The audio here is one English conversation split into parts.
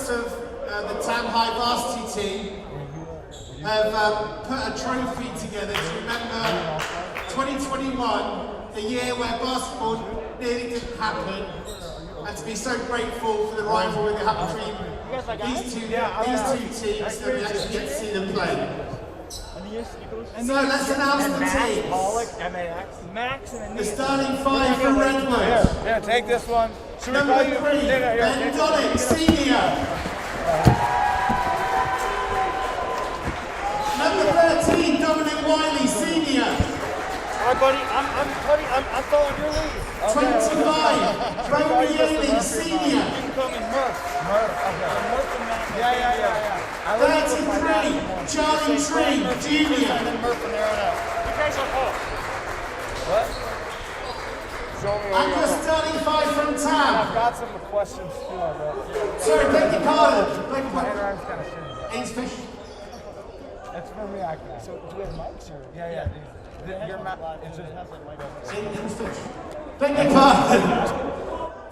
members of the Tam High Varsity team have put a trophy together to remember 2021, the year where basketball nearly didn't happen, and to be so grateful for the rivalry that happened between these two teams that we actually get to see them play. So let's announce the teams. The starting five from Redwood. Yeah, take this one. Number 3, Ben Donick, Senior. Number 13, Dominic Wiley, Senior. All right, buddy, I'm following your lead. 25, Romy Yaley, Senior. You can call me Murph. Yeah. 33, Charlie Tree, Junior. And then Murph from there on out. You guys are off. What? And your starting five from Tam. I've got some questions too. Sorry, beg your pardon. My arm's kind of shitty. Ains Fish. That's for me, I can. So, do we have mics or? Yeah. Your mic is just. Ains Fish. Beg your pardon.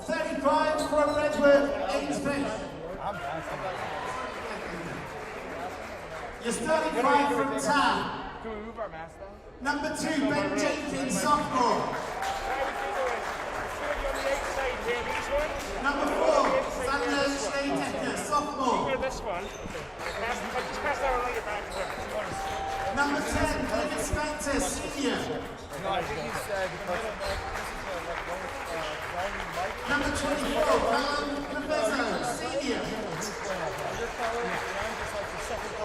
35 from Redwood, Ains Fish. Your starting five from Tam. Can we move our mask down? Number 2, Ben Jenkins, sophomore. Number 4, Sander Schneedecker, sophomore. This one. Just pass that on your back. Number 10, David Spector, senior. No, I think he said. Number 24, Callum Cabezzo, senior.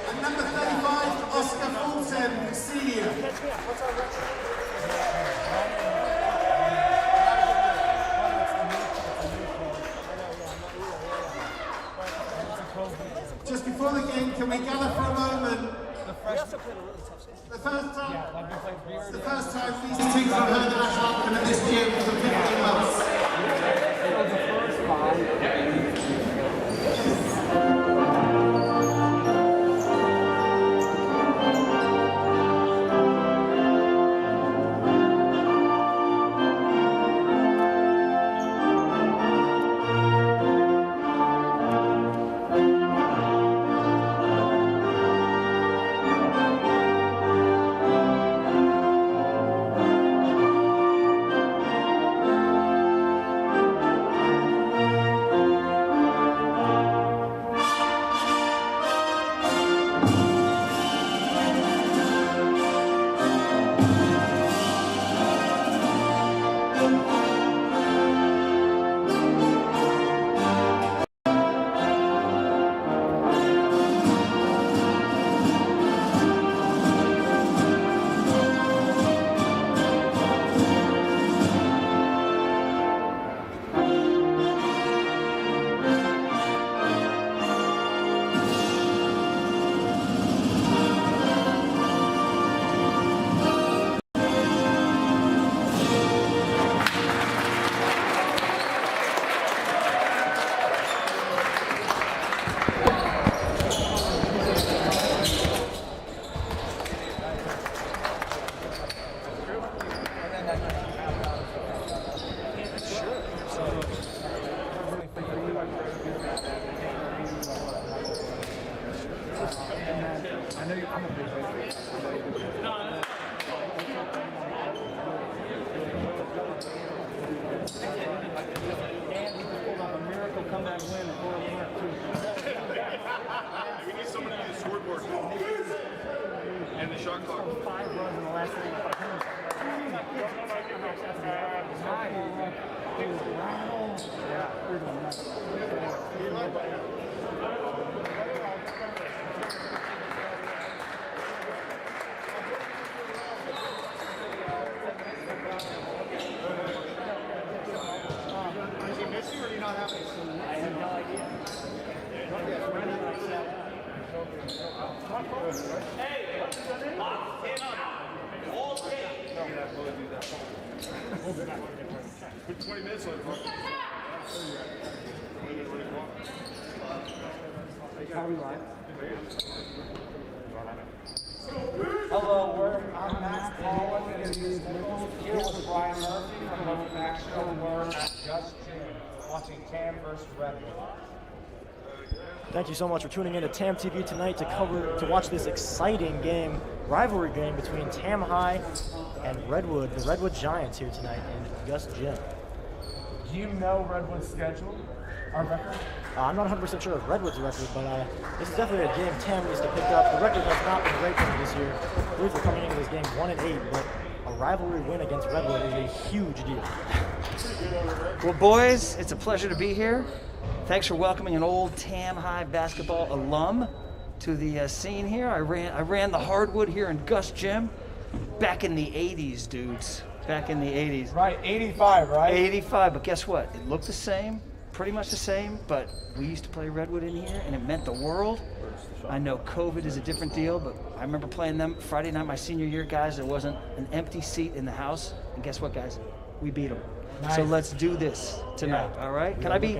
And number 35, Oscar Fulton, senior. Just before the game, can we gather for a moment? The first time these teams have heard the national anthem at this gym for 15 months. We need somebody to use the scoreboard and the shot clock. 5 runs in the last 35 minutes. Is he missing or do you not have any? I have no idea. Put 20 minutes on it. Hello, I'm Matt Paulin, and here with Brian Murphy from the Max Show. We're at Just June, watching Tam versus Redwood. Thank you so much for tuning in to TAM TV tonight to watch this exciting game, rivalry game between TAM High and Redwood, the Redwood Giants here tonight in Gus Gym. Do you know Redwood's schedule? Our record? I'm not 100% sure of Redwood's record, but this is definitely a game TAM needs to pick up. The record has not been great for them this year. I believe they're coming into this game 1-8, but a rivalry win against Redwood is a huge deal. Well, boys, it's a pleasure to be here. Thanks for welcoming an old TAM High basketball alum to the scene here. I ran the hardwood here in Gus Gym back in the 80s, dudes. Back in the 80s. Right, 85, right? 85, but guess what? It looked the same, pretty much the same, but we used to play Redwood in here, and it meant the world. I know COVID is a different deal, but I remember playing them Friday night my senior year, guys. There wasn't an empty seat in the house, and guess what, guys? We beat them. Nice. So let's do this tonight, all right? Can I be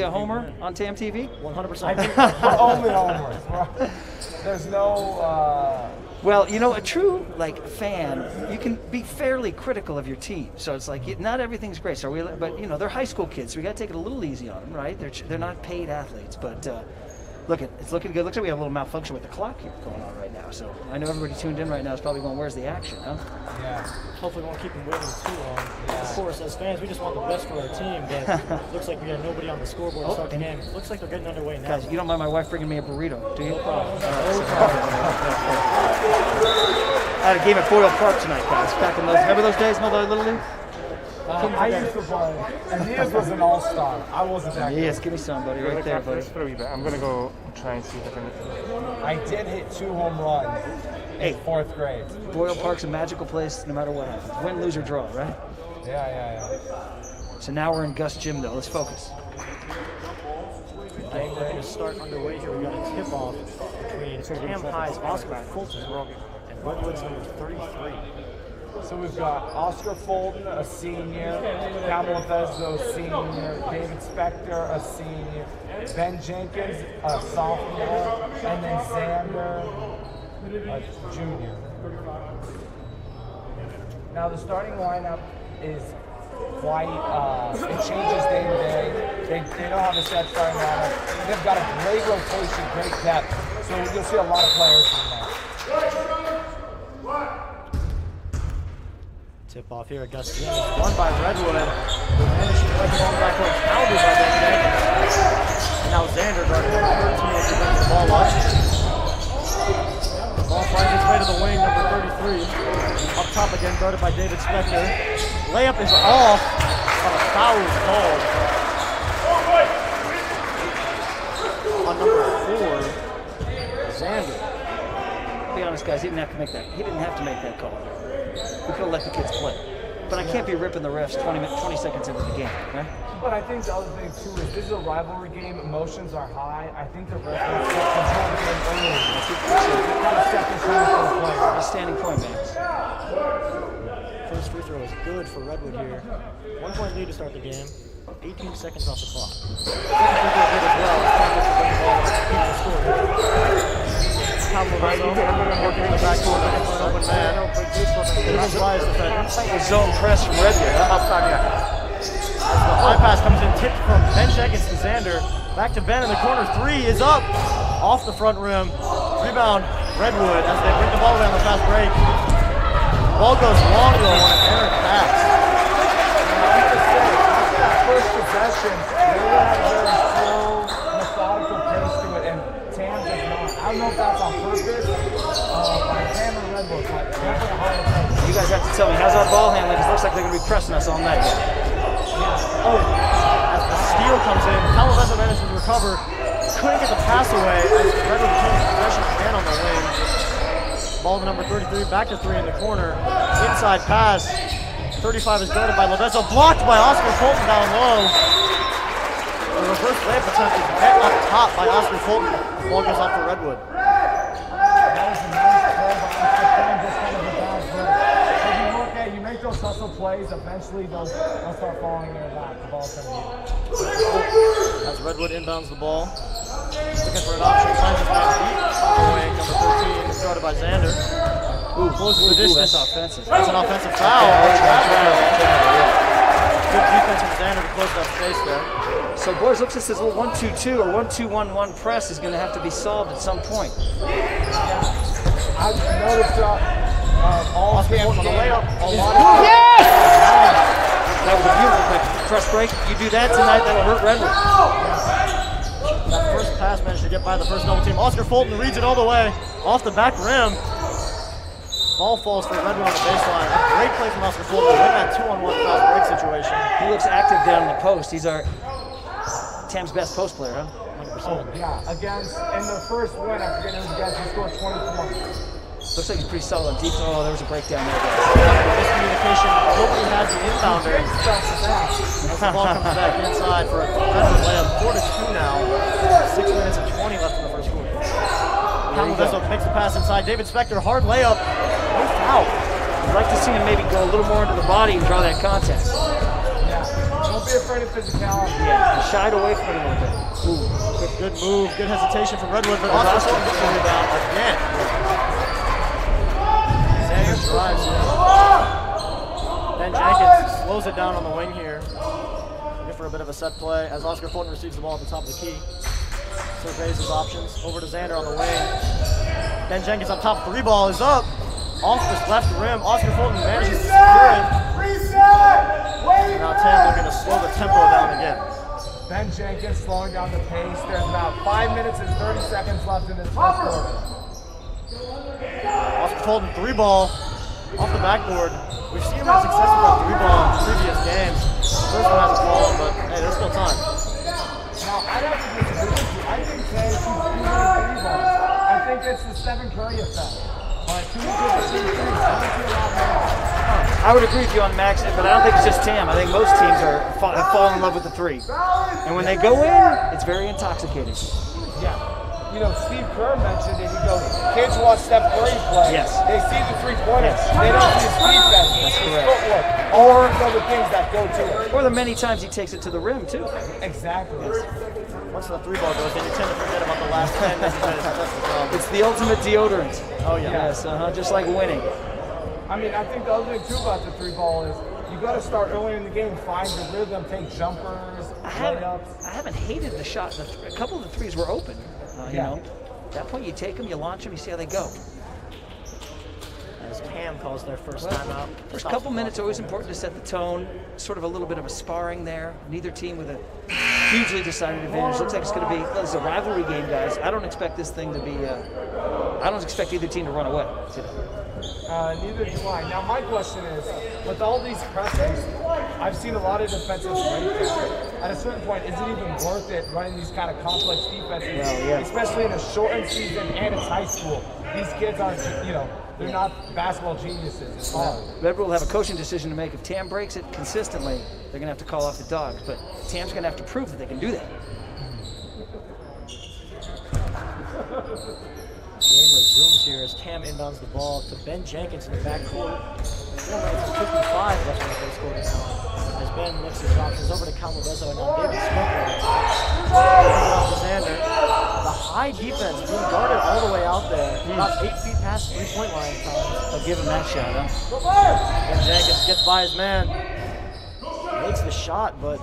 a homer on TAM TV? 100%. I think we're only homers. There's no... Well, you know, a true fan, you can be fairly critical of your team. So it's like not everything's great. So but you know, they're high school kids, so we got to take it a little easy on them, right? They're not paid athletes, but it's looking good. Looks like we have a little malfunction with the clock here going on right now. So I know everybody tuned in right now is probably going, "Where's the action?" Huh? Yeah. Hopefully we won't keep them waiting too long. Of course, as fans, we just want the best for our team, but looks like we got nobody on the scoreboard to start the game. Looks like they're getting underway now. Guys, you don't mind my wife bringing me a burrito, do you? No problem. I had a game at Boyle Park tonight, guys. Back in those, remember those days, Little League? I used to play. Aeneas was an all-star. I wasn't that good. Yes, give me some, buddy, right there, buddy. I'm going to go try and see if I can... I did hit 2 home runs in 4th grade. Boyle Park's a magical place no matter what happens. Win, lose, or draw, right? Yeah. So now we're in Gus Gym, though. Let's focus. Game ready to start underway here. We got a tip-off between TAM High's Oscar Fulton and Redwood's number 33. So we've got Oscar Fulton, a senior, Campbell Fezzo, a senior, David Spector, a senior, Ben Jenkins, a sophomore, and then Xander, a junior. Now the starting lineup is quite, it changes day to day. They don't have a set starting lineup. They've got a great rotation, great depth, so you'll see a lot of players in there. Tip off here at Gus Gym. Won by Redwood. And she played the ball back home. Pounded by Ben Jenkins. And now Xander guarding number 13 as he brings the ball up. The ball finds its way to the wing, number 33. Up top again, guarded by David Spector. Layup is off, but a foul is called. On number 4, Xander. To be honest, guys, he didn't have to make that. He didn't have to make that call. We could have let the kids play. But I can't be ripping the refs 20 seconds into the game, right? But I think the other thing too is this is a rivalry game. Emotions are high. I think the refs will control the game early. Kind of set the tone for the player. Outstanding point, man. First free throw is good for Redwood here. 1 point lead to start the game. 18 seconds off the clock. Second free throw good as well. It's time to bring the ball up. Keep the score. Pablo Rizzo working in the backcourt looking for an open man. Here's Rise defender. Zone press from Redwood. As the high pass comes in, tipped from Ben Jenkins to Xander. Back to Ben in the corner. 3 is up. Off the front rim. Rebound Redwood as they bring the ball down the fast break. Ball goes long though on an errant pass. First possession, they will have a very slow, methodical pace to it, and TAM does not. I don't know if that's on purpose, by TAM or Redwood, but definitely a higher pace. You guys have to tell me, how's our ball handling? It looks like they're going to be pressing us all night. Oh, as the steal comes in, Calavesa manages to recover. Couldn't get the pass away as Redwood retains possession again on the wing. Ball to number 33, back to 3 in the corner. Inside pass. 35 is guarded by Lovezzo, blocked by Oscar Fulton down low. The reverse layup attempt is met up top by Oscar Fulton. The ball goes off for Redwood. That was a nice play by Oscar Fulton, just kind of a bad play. If you look at, you make those hustle plays, eventually they'll start falling in your lap. The ball's coming in. As Redwood inbounds the ball. Looking for an option, finds his man deep on the wing. Number 13 is guarded by Xander. Ooh, closes the distance. That's offensive. That's an offensive foul. Good defense from Xander to close that space there. So boys, looks like this little 1-2-2 or 1-2-1-1 press is going to have to be solved at some point. I've noticed all Oscar camp Fulton on the game, layup. a lot of That was a beautiful quick press break. You do that tonight, that'll hurt Redwood. That first pass managed to get by the first double team. Oscar Fulton reads it all the way off the back rim. Ball falls for Redwood on the baseline. A great play from Oscar Fulton to win that 2-on-1 fast break situation. He looks active down in the post. He's our Tam's best post player, huh? 100%. yeah, against in the first win, I forget who against, he scored 20 points. Looks like he's pretty solid on defense. Oh, there was a breakdown there, guys. Miscommunication. Nobody had the inbounder. As the ball comes back inside for a Redwood layup. 4-2 now. 6 minutes and 20 left in the first quarter. Camilveso makes the pass inside. David Spector, hard layup. No foul. I'd like to see him maybe go a little more into the body and draw that contact. Yeah, don't be afraid of physicality. Yeah, he shied away from it a little bit. Ooh. Good move. Good hesitation from Redwood, but Oscar Fulton gets the rebound again. Sanders drives in. Ben Jenkins slows it down on the wing here. Looking for a bit of a set play as Oscar Fulton receives the ball at the top of the key. Surveys his options. Over to Xander on the wing. Ben Jenkins up top. 3 ball is up. Off this left rim. Oscar Fulton manages to secure it. And now Tam looking to slow the tempo down again. Ben Jenkins slowing down the pace. There's about 5 minutes and 30 seconds left in this first quarter. Oscar Fulton 3 ball off the backboard. We've seen him have success with that 3 ball in previous games. First one hasn't fallen, but hey, there's still time. Now, I'd have to disagree with you. I think Tay shoots too many 3 balls. I think it's the Stephen Curry effect. But too many people shoot 3s. I think you're a lot more. I would agree with you on Max, but I don't think it's just Tam. I think most teams have fallen in love with the 3. And when they go in, it's very intoxicating. Yeah. You know, Steve Kerr mentioned it. He goes, kids watch Steph Curry play. Yes. They see the 3-pointers. Yes. They don't see his defense. That's his correct. footwork. Or other things that go to it. Or the many times he takes it to the rim, too. Exactly. Once the 3 ball goes in, you tend to forget about the last 10 minutes. That's the problem. It's the ultimate deodorant. Oh, yeah. Yes, just like winning. I mean, I think the other thing, too, about the 3-ball is you got to start early in the game, find the rhythm, take jumpers, layups. I haven't hated the shot. A couple of the 3s were open, you Yeah. know. At that point, you take them, you launch them, you see how they go. As Tam calls their first timeout. First couple minutes always important to set the tone. Sort of a little bit of a sparring there. Neither team with a hugely decided advantage. Looks like it's going to be, well, this is a rivalry game, guys. I don't expect this thing to be, I don't expect either team to run away today. Neither do I. Now, my question is, with all these pressures, I've seen a lot of defensive breakdowns. At a certain point, is it even worth it running these kind of complex defenses, Well, yeah. especially in a shortened season and it's high school? These kids aren't, you know, they're not basketball geniuses. It's hard. Redwood will have a coaching decision to make. If Tam breaks it consistently, they're going to have to call off the Dogs. But Tam's going to have to prove that they can do that. Game resumes here as Tam inbounds the ball to Ben Jenkins in the backcourt. 4 minutes and 55 left in the first quarter now. As Ben looks his options over to Camilveso and now David Smith. Off to Xander. The high defense being guarded all the way out there. About 8 feet past 3-point line at times. They'll give him that shot, huh? Ben Jenkins gets by his man. Makes the shot, but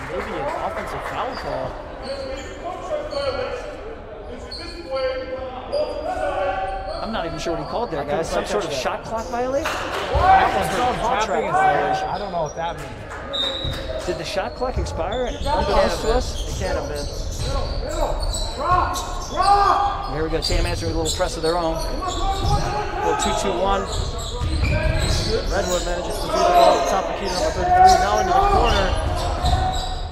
maybe an offensive foul call. I'm not even sure what he called there, guys. Some sort of shot clock violation? Contract violation. I don't know what that means. Did the shot clock expire? It can't have been. Here we go. Tam answering with a little press of their own. A little 2-2-1. Redwood manages to feed the ball at the top of key number 33. Now into the corner.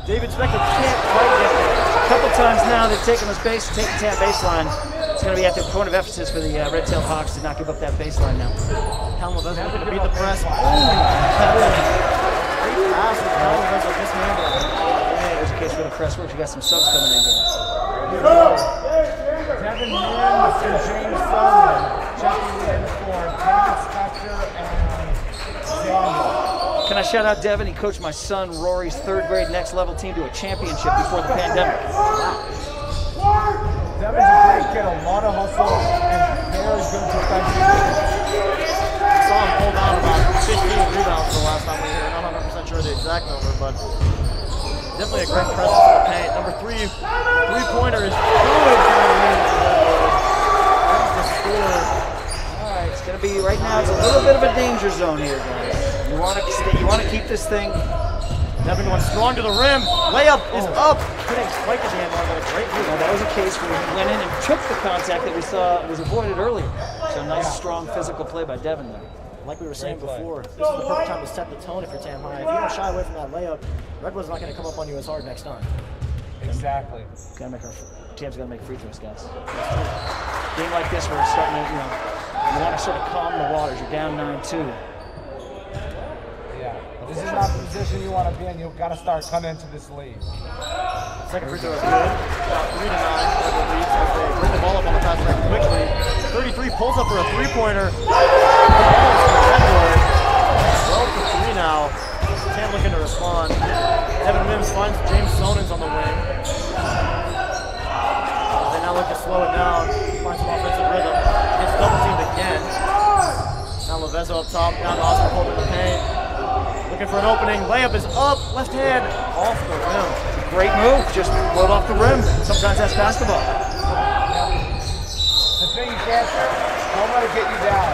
David Spector can't quite get there. A couple times now they've taken this base, taken Tam baseline. It's going to be at the point of emphasis for the Red-tailed Hawks to not give up that baseline now. Camilveso looking to beat the press. Great pass with Camilveso mishandled. Hey, there's a case where the press works. You got some subs coming in, guys. Devin Mims and James Sullivan checking in for David Spector and Xander. Can I shout out Devin? He coached my son Rory's 3rd grade next level team to a championship before the pandemic. Devin's a great kid, a lot of hustle, and very good defensive. Saw him hold on about 15 rebounds the last time we were here. I'm not 100% sure the exact number, but Definitely a great presence in the paint. Number 3 three-pointer is good. That's the score. All right, it's going to be right now. It's a little bit of a danger zone here, guys. You want to keep this thing. Devin going strong to the rim. Layup is up. Couldn't quite get the hand on, but a great move. Now, that was a case where he went in and took the contact that we saw was avoided earlier. So nice, strong physical play by Devin there. Like we were saying before, this is the perfect time to set the tone if you're Tam High. If you don't shy away from that layup, Redwood's not going to come up on you as hard next time. Exactly. Tam's got to make free throws, guys. Game like this where it's starting to, you want to sort of calm the waters. You're down 9-2. Yeah. This is not the position you want to be in. You've got to start coming into this lead. Second free throw is good. About 3-9. Redwood leads as they bring the ball up on the fast break quickly. 33 pulls up for a three-pointer. Redwood. 12 for 3 now. Tam looking to respond. Devin Mims finds James Sonens on the wing. They now look to slow it down. Find some offensive rhythm. Gets double teamed again. Now Lavezzo up top. Down to Oscar holding the paint. Looking for an opening. Layup is up. Left hand off the rim. Great move. Just float off the rim. Sometimes that's basketball. The thing you can't do, don't let it get you down.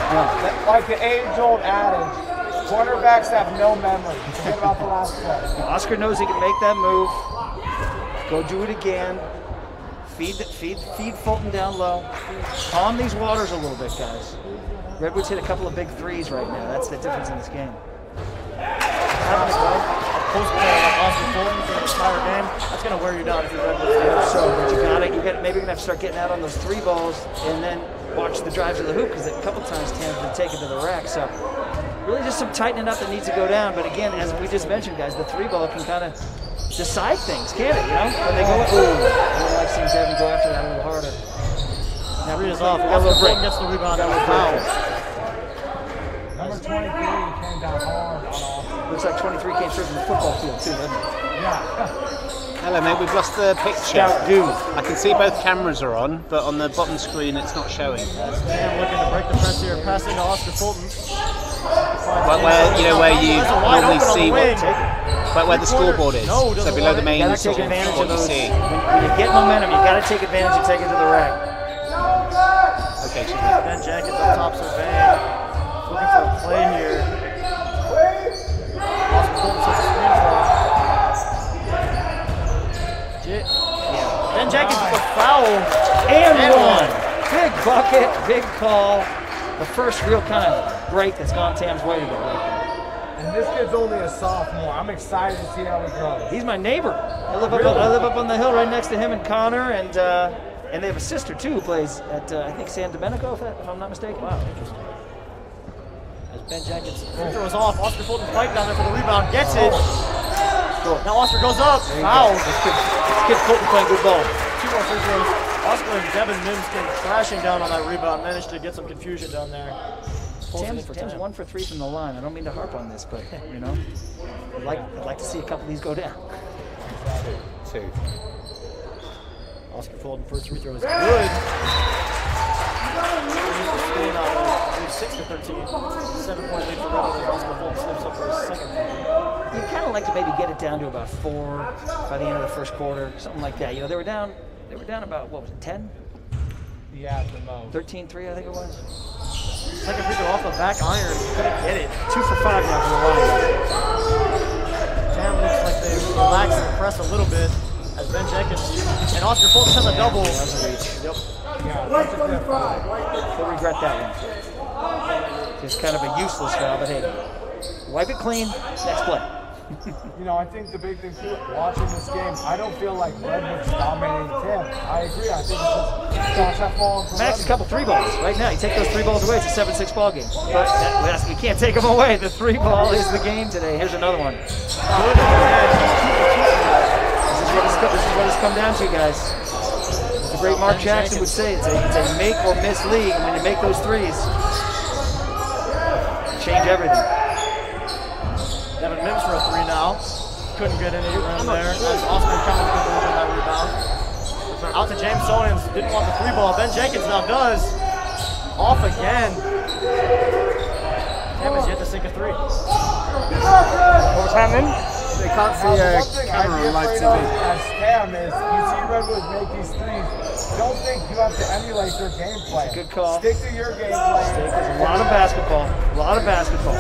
Like the age-old adage, quarterbacks have no memory. Forget about the last play. Oscar knows he can make that move. Go do it again. Feed Fulton down low. Calm these waters a little bit, guys. Redwood's hit a couple of big threes right now. That's the difference in this game. Having to go post play like Oscar Fulton for the entire game, that's going to wear you down if you're Redwood. So, but maybe you're going to have to start getting out on those 3 balls and then watch the drive to the hoop, because a couple times Tam's been taken to the rack. So really just some tightening up that needs to go down. But again, as we just mentioned, guys, the 3 ball can kind of decide things, can't it? When they go, I like seeing Devin go after that a little harder. Now read us off. Oscar Fulton gets the rebound and a foul. Number 23 came down hard on offense. Looks like 23 came through from the football field too, doesn't it? Yeah. Hello mate, we've lost the picture. Scout dude. I can see both cameras are on, but on the bottom screen it's not showing. Tam looking to break the press here, passing to Oscar Fulton. But where you normally see where the scoreboard is. No, so below the main You gotta sort take of advantage what of you those. see. When you get momentum, you gotta take advantage and take it to the rack. Okay, so Ben Jenkins up top surveying. Looking for a play here. Oscar Fulton sets a screen for him. Ben Jenkins with a foul. And one. Big bucket, big call. The first real kind of break that's gone Tam's way today. And this kid's only a sophomore. I'm excited to see how he grows. He's my neighbor. I live up on the hill right next to him and Connor, and they have a sister too who plays at I think San Domenico, if I'm not mistaken. Wow, interesting. As Ben Jenkins throws off, Oscar Fulton fighting down there for the rebound, gets it. Now Oscar goes up, foul. This kid Fulton playing good ball. 2 more free throws. Oscar and Devin Mims came crashing down on that rebound, managed to get some confusion down there. Tam's 1 for 3 from the line. I don't mean to harp on this, but I'd like to see a couple of these go down. 2. Oscar Fulton first free throw is good. 6 to 13. 7-point lead for Redwood. Oscar Fulton slips up for his second free throw. You'd kind of like to maybe get it down to about 4 by the end of the first quarter, something like that. They were down about, what was it, 10? Yeah, the most. 13-3, I think it was. Second free throw off the back iron. Couldn't get it. 2 for 5 now from the line. Tam looks like they relaxed the press a little bit as Ben Jenkins and Oscar Fulton has a double. That's a reach. Yep. Yeah, that's a good five. He'll regret that one. Just kind of a useless foul, but hey, wipe it clean, next play. I think the big thing too, watching this game, I don't feel like Redwood's dominating Tim. I agree. I think it's just shots that fall. Max, a couple 3 balls right now. You take those 3 balls away, it's a 7-6 ball game. But you can't take them away. The 3 ball is the game today. Here's another one. This is what it's come down to, guys. As the great Mark Jackson would say, it's a make or miss league. And when you make those 3s, change everything. Devin Mims for a 3 now. Couldn't get any room there as Oscar Cummins could go on that rebound. Out to James Sonens. Didn't want the 3 ball. Ben Jenkins now does. Off again. Tam has yet to sink a 3. What was happening? They can't see One thing I'd camera be on live afraid TV. of as Cam is you see Redwood make these threes. Don't think you have to emulate their game plan. Good call. Stick to your game plan. There's a lot of basketball. A lot of basketball.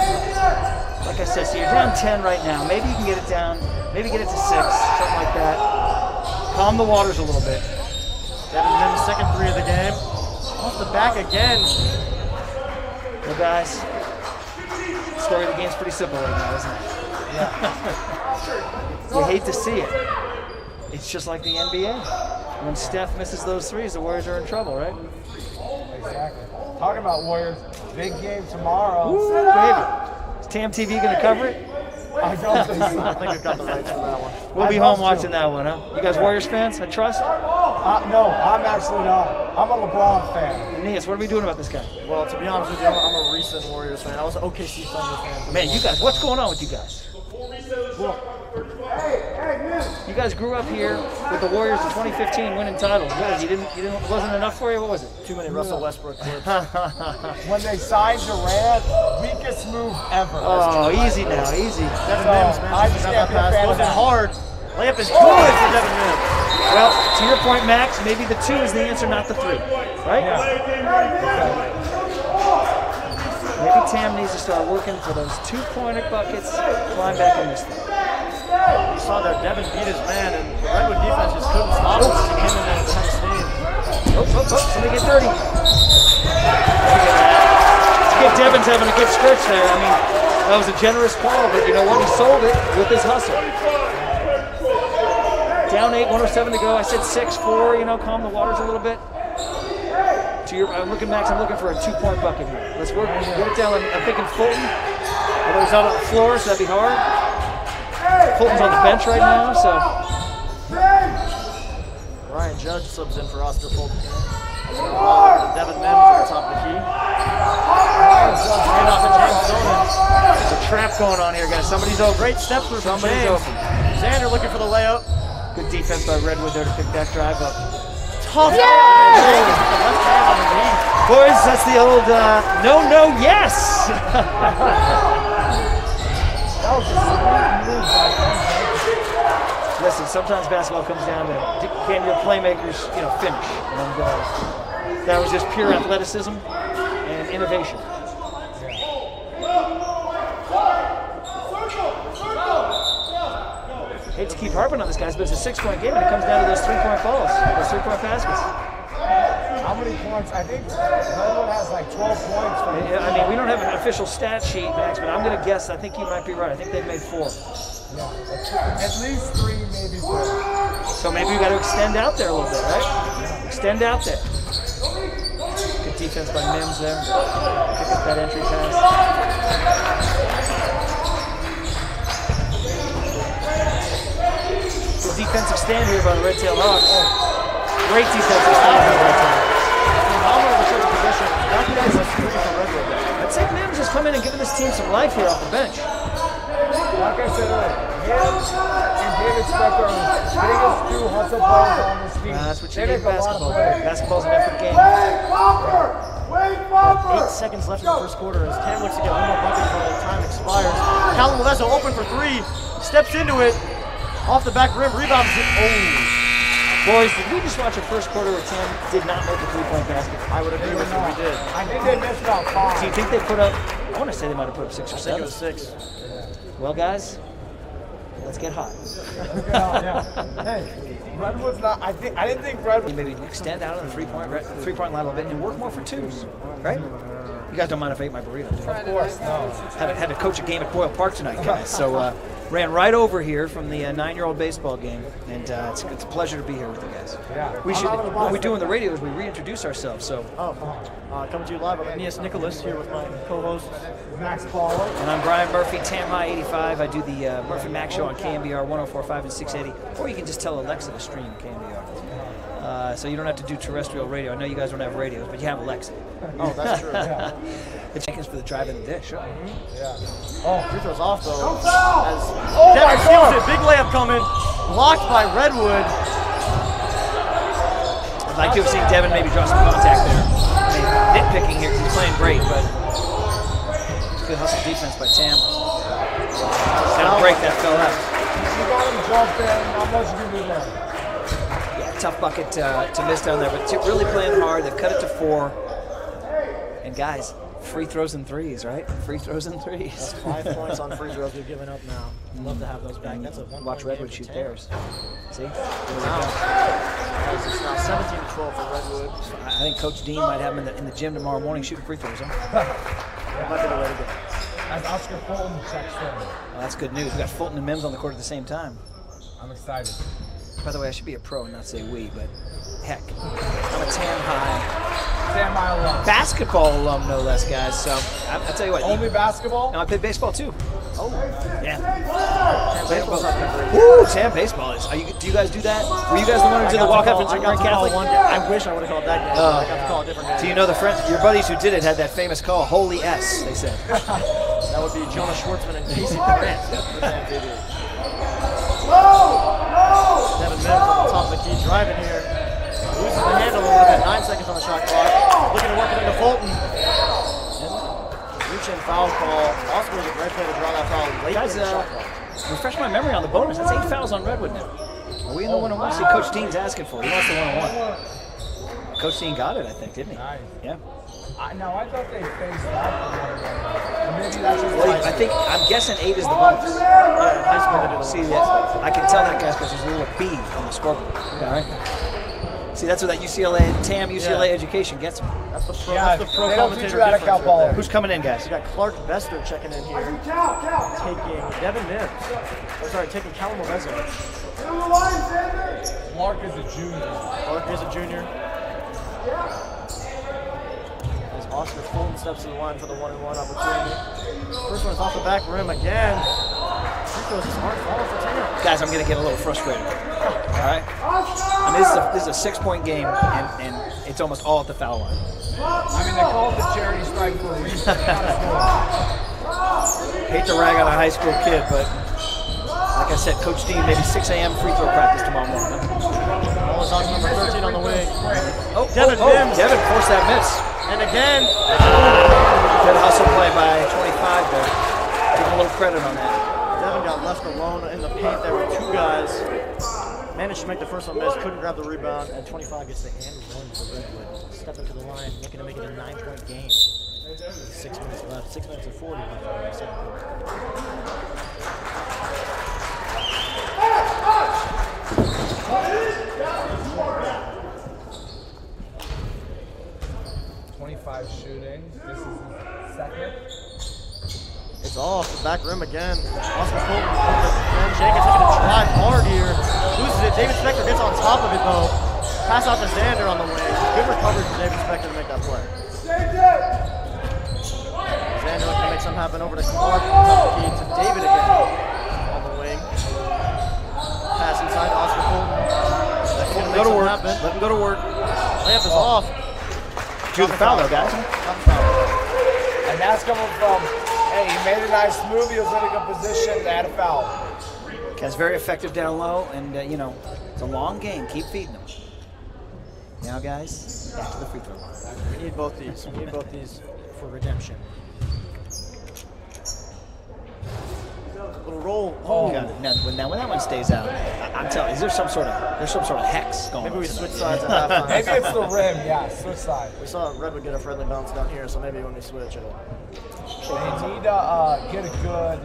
Like I said, so you're down 10 right now. Maybe you can get it down. Maybe get it to 6, something like that. Calm the waters a little bit. Devin Mims, second three of the game. Off the back again. Well, guys, the story of the game's pretty simple right now, isn't it? Yeah. You hate to see it. It's just like the NBA. When Steph misses those threes, the Warriors are in trouble, right? Exactly. Talking about Warriors, big game tomorrow. Ooh, baby. Is TAM TV going to cover it? I don't think so. I think we've got the rights for that one. We'll be I'd home love watching to. that one, huh? You guys Warriors fans, I trust? No, I'm actually not. I'm a LeBron fan. Aeneas, what are we doing about this guy? Well, to be honest with you, I'm a recent Warriors fan. I was an OKC Thunder fan. Man, you guys, what's going on with you guys? You guys grew up here with the Warriors in 2015 winning titles. What, you didn't, wasn't enough for you? What was it? Too many Russell Westbrook clips. When they signed Durant, weakest move ever. Oh, easy now, easy. Devin Mims, man. I just can't be a pass. fan of Wasn't that. hard. Layup is good for Devin Mims. Well, to your point, Max, maybe the 2 is the answer, not the 3, right? Maybe Tam needs to start working for those 2-pointer buckets, climb back in this thing. You saw that Devin beat his man, and the Redwood defense just couldn't stop him as he came in that tense lead. Somebody get dirty. This kid Devin's having a good stretch there. I mean, that was a generous call, but you know what? He sold it with his hustle. Down 8, 107 to go. I said 6-4, you know, calm the waters a little bit. I'm looking, Max, I'm looking for a 2-point bucket here. Let's work, get it down. I'm thinking Fulton. Although he's out on the floor, so that'd be hard. Fulton's on the bench right now, so. Ryan Judge subs in for Oscar Fulton. Devin Mims on top of the key. Hand off to James Dolan. There's a trap going on here, guys. Somebody's open. Great step through from Somebody's James. open. Xander looking for the layup. Good defense by Redwood there to pick that drive up. Tough. Yeah! Left hand on the knee. Boys, that's the old no, yes! Listen, sometimes basketball comes down to can your playmakers, finish. And that was just pure athleticism and innovation. Hate to keep harping on this, guys, but it's a 6-point game, and it comes down to those 3-point balls, those 3-point baskets. How many points? I think Redwood has like 12 points. I mean, we don't have an official stat sheet, Max, but I'm going to guess. I think you might be right. I think they've made 4. Yeah, at least 3, maybe 4. So maybe we got to extend out there a little bit, right? Extend out there. Good defense by Mims there. Pick up that entry pass. Good defensive stand here by the Red Tail Hawks. Great defensive stand by the Red Tail Hawks. Phenomenal defensive position. That guy's a 3 for Redwood there. I'd say Mims has come in and given this team some life here off the bench. Like I said earlier, him and David Spector are the biggest 2 hustle players on this team. That's what you They need in make a lot of basketball. plays. Basketball's an effort game. 8 seconds left in the first quarter as Tam looks to get one more bucket before the time expires. Callum Leveso open for 3, steps into it, off the back rim, rebounds it. Oh, Boys, did we just watch a first quarter where Tam did not make a 3-point basket? I would agree with you. We did. I think they missed about Do 5. you think they put up, I want to say they might have put up 6 or I think 7. it was 6. Well, guys, let's get hot. Hey, Redwood's not. I didn't think Redwood. Maybe extend out on the three-point line a little bit and work more for 2s, right? You guys don't mind if I ate my burrito, do you? Of course, no. Had to coach a game at Boyle Park tonight, guys. So ran right over here from the 9-year-old baseball game, and it's a pleasure to be here with you guys. Yeah. We should. What we do on the radio is we reintroduce ourselves. So, Coming to you live, I'm Aeneas Nicholas here with my co-host. Max Baller. and I'm Brian Murphy, Tam High 85. I do the Murphy Max Show on KMBR 104.5 and 680, or you can just tell Alexa to stream KMBR. So you don't have to do terrestrial radio. I know you guys don't have radios, but you have Alexa. Oh, that's true. The chickens for the drive in the dish. Sure. Free throws off though. As Oh Devin my steals God. it, big layup coming, blocked by Redwood. I'd like to have seen Devin maybe draw some contact there. I mean, nitpicking here because he's playing great, but good hustle defense by Tam. Got a break that fell out. you got him jumping. Not much you can do there. Yeah, tough bucket to miss down there, but really playing hard. They've cut it to 4. And guys, free throws and threes, right? Free throws and threes. That's 5 points on free throws we've given up now. I'd love to have those back. That's a 1 Watch Redwood shoot theirs. See? It's now 17-12 for Redwood. I think Coach Dean might have him in the gym tomorrow morning shooting free throws. Huh? That might be the way to go. As Oscar Fulton checks in. Well, that's good news. We got Fulton and Mims on the court at the same time. I'm excited. By the way, I should be a pro and not say we, but heck, I'm a Tam High alum. basketball alum, no less, guys. So I tell you what. Only basketball? No, I played baseball too. Oh, Yeah. Tam baseball's not been great. Woo, Tam baseball is. Do you guys do that? Were you guys the one who did the walk up and I got to call Catholic? one game. I wish I would have called that game. I got to call a different game. Do you know the friends? Your buddies who did it had that famous call, Holy S. They said. That would be Jonah Schwartzman and Casey Durant. Devin Mims on the top of the key, driving here. Loses the handle a little bit. 9 seconds on the shot clock. Looking to work it into Fulton. Reach-in foul call. Oscar was a great play to draw that foul late Guys, in the shot clock. refresh my memory on the bonus. That's 8 fouls on Redwood now. Are we in the 1-on-1? See, Coach Dean's asking for it. He wants the 1-on-1. Coach Dean got it, I think, didn't he? Nice. Yeah. I thought they faced that. Maybe that's just I'm guessing 8 is the bonus. Yeah, high school they do the See that? I can tell that, guys, because there's a little B on the scoreboard. All right. See, that's what that UCLA, TAM UCLA education gets me. That's the pro, Yeah, that's the pro they don't teach commentator you how to difference count ball. right there. Who's coming in, guys? We got Clark Bester checking in here, taking Devin Mims. Oh, sorry, taking Callum Ovezo. Clark is a junior. Clark is a junior. As Oscar Fulton steps to the line for the 1-and-1 opportunity. First one's off the back rim again. Free throws is hard fall for Tam. Guys, I'm going to get a little frustrated. All right? I mean, this is a 6-point game, and it's almost all at the foul line. I mean, they call it the charity strike for a reason. Hate to rag on a high school kid, but like I said, Coach Dean, maybe 6 a.m. free throw practice tomorrow morning. Ball is on number 13 on the wing. Devin Mims. Devin forced that miss. And again. Good hustle play by 25 there. Give him a little credit on that. Devin got left alone in the paint. There were 2 guys. Managed to make the first one miss, couldn't grab the rebound, and 25 gets the and one for Redwood. Stepping to the line, looking to make it a 9-point game. 6 minutes left. 6 minutes and 40 left in the second quarter. 25 shooting. This is his second. It's off the back rim again. Oscar Fulton, Ben Jenkins looking to drive hard here. Loses it. David Spector gets on top of it though. Pass out to Xander on the wing. Good recovery for David Spector to make that play. Xander looking to make something happen over to Clark. Top of the key to David again on the wing. Pass inside to Oscar Fulton. Let him go to work. Let him go to work. Layup is off. Do the foul though, guys. And that's coming from, hey, he made a nice move. He was in a good position to add a foul. Guys, very effective down low, and you know, it's a long game. Keep feeding them. Now, guys, back to the free throw line. We need both these. We need both these for redemption. Little roll. Oh, now when that one stays out, I'm telling you, there's some sort of hex going Maybe on. we tonight. switch sides at halftime. Maybe it's the rim, yeah, switch side. We saw Redwood get a friendly bounce down here, so maybe when we switch, it'll. They need to get a good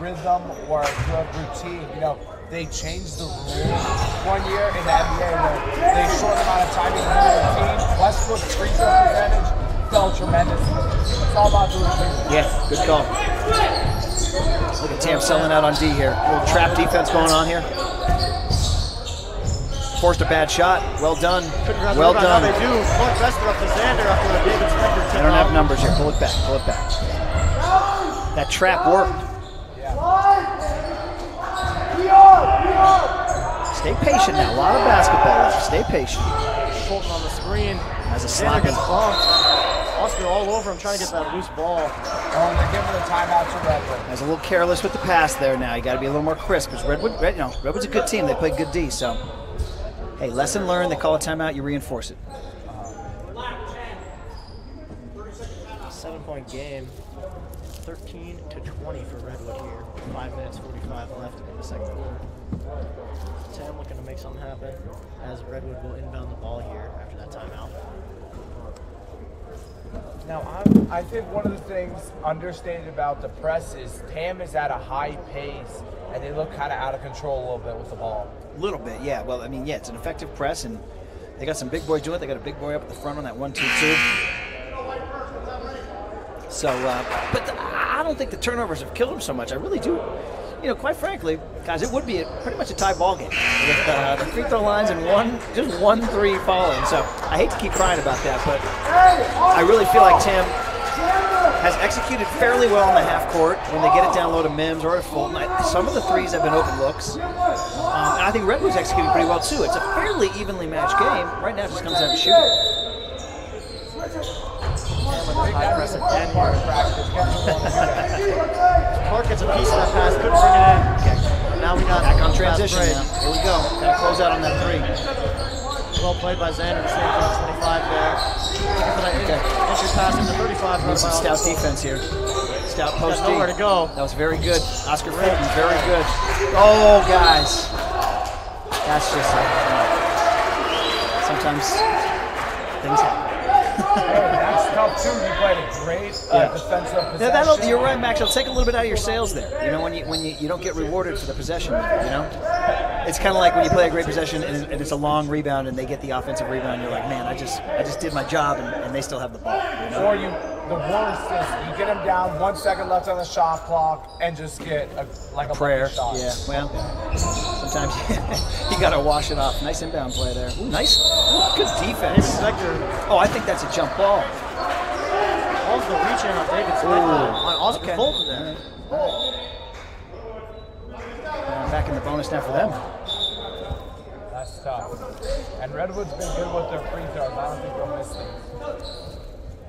rhythm or a good routine. You know, they changed the rules one year in the NBA where they short amount of time in the routine. Westbrook's free throw percentage fell tremendously. It's all about the routine. Yeah, good call. Look at Tam selling out on D here. A little trap defense going on here. Forced a bad shot. Well done. Well done. Now they do. Clark Bester up to Xander after a David Spector tip. I don't have numbers here. Pull it back. Pull it back. That trap worked. Stay patient now. A lot of basketball left. Stay patient. Fulton on the screen. As a Xander slap. gets bumped. Oscar all over him trying to get that loose ball. Oh, and they're giving the timeout to Redwood. I was a little careless with the pass there now. You got to be a little more crisp because Redwood's a good team. They play good D, so hey, lesson learned. They call a timeout, you reinforce it. 7-point game. 13-20 for Redwood here. 5 minutes 45 left in the second quarter. Tam looking to make something happen as Redwood will inbound the ball here after that timeout. Now, I think one of the things understated about the press is Tam is at a high pace, and they look kind of out of control a little bit with the ball. A little bit, yeah. Well, I mean, yeah, it's an effective press, and they got some big boys doing it. They got a big boy up at the front on that 1-2-2. So, but I don't think the turnovers have killed them so much. I really do. You know, quite frankly, guys, it would be pretty much a tie ball game with the free throw lines and just 1-3 falling. So I hate to keep crying about that, but I really feel like Tam has executed fairly well in the half court when they get it down low to Mims or to Fulton. Some of the threes have been open looks. And I think Redwood's executing pretty well too. It's a fairly evenly matched game. Right now it just comes down to shooting. High press again here. Clark gets a piece of that pass, couldn't bring it in. Okay. Now we got back on transition now. Here we go. Got to close out on that 3. Well played by Xander to save from 25 there. Looking for that entry pass into 35. Need some stout defense here. Stout post D. Nowhere to go. That was very good. Oscar Fulton, very good. Oh, guys. That's just sometimes things happen. That's tough too. You played a great defensive possession. You're right, Max. It'll take a little bit out of your sails there. You know, when you don't get rewarded for the possession. You know, it's kind of like when you play a great possession and it's a long rebound and they get the offensive rebound. You're like, man, I just did my job and they still have the ball. You know? Or the worst is you get them down 1 second left on the shot clock and just get a prayer. Shot. Yeah. Well, sometimes you got to wash it off. Nice inbound play there. Ooh, nice. Good defense. Oh, I think that's a jump ball. Also the reach in on David on Oscar Fulton there. Back in the bonus now for them. That's tough. And Redwood's been good with their free throws. I don't think they'll miss them.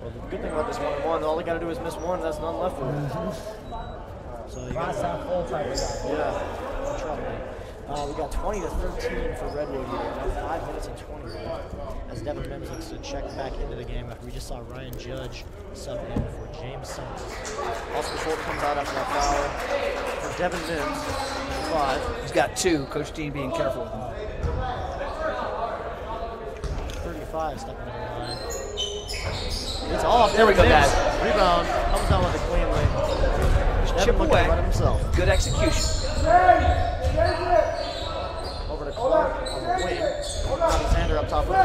Well, the good thing about this 1-1, all they got to do is miss one. That's none left for them. So you got full time. Yeah. We got 20-13 for Redwood here. Now 5 minutes and 20 left. As Devin Mims looks to check back into the game after we just saw Ryan Judge sub in for James Summers. Oscar Fulton comes out after that foul for Devin Mims. 5. He's got 2. Coach Dean being careful with him. 35 stepping over the line. It's off. There we go, guys. Rebound. Comes down with it cleanly. Chip away. Himself. Good execution. Over to Clark on the wing. Alexander up top of the key.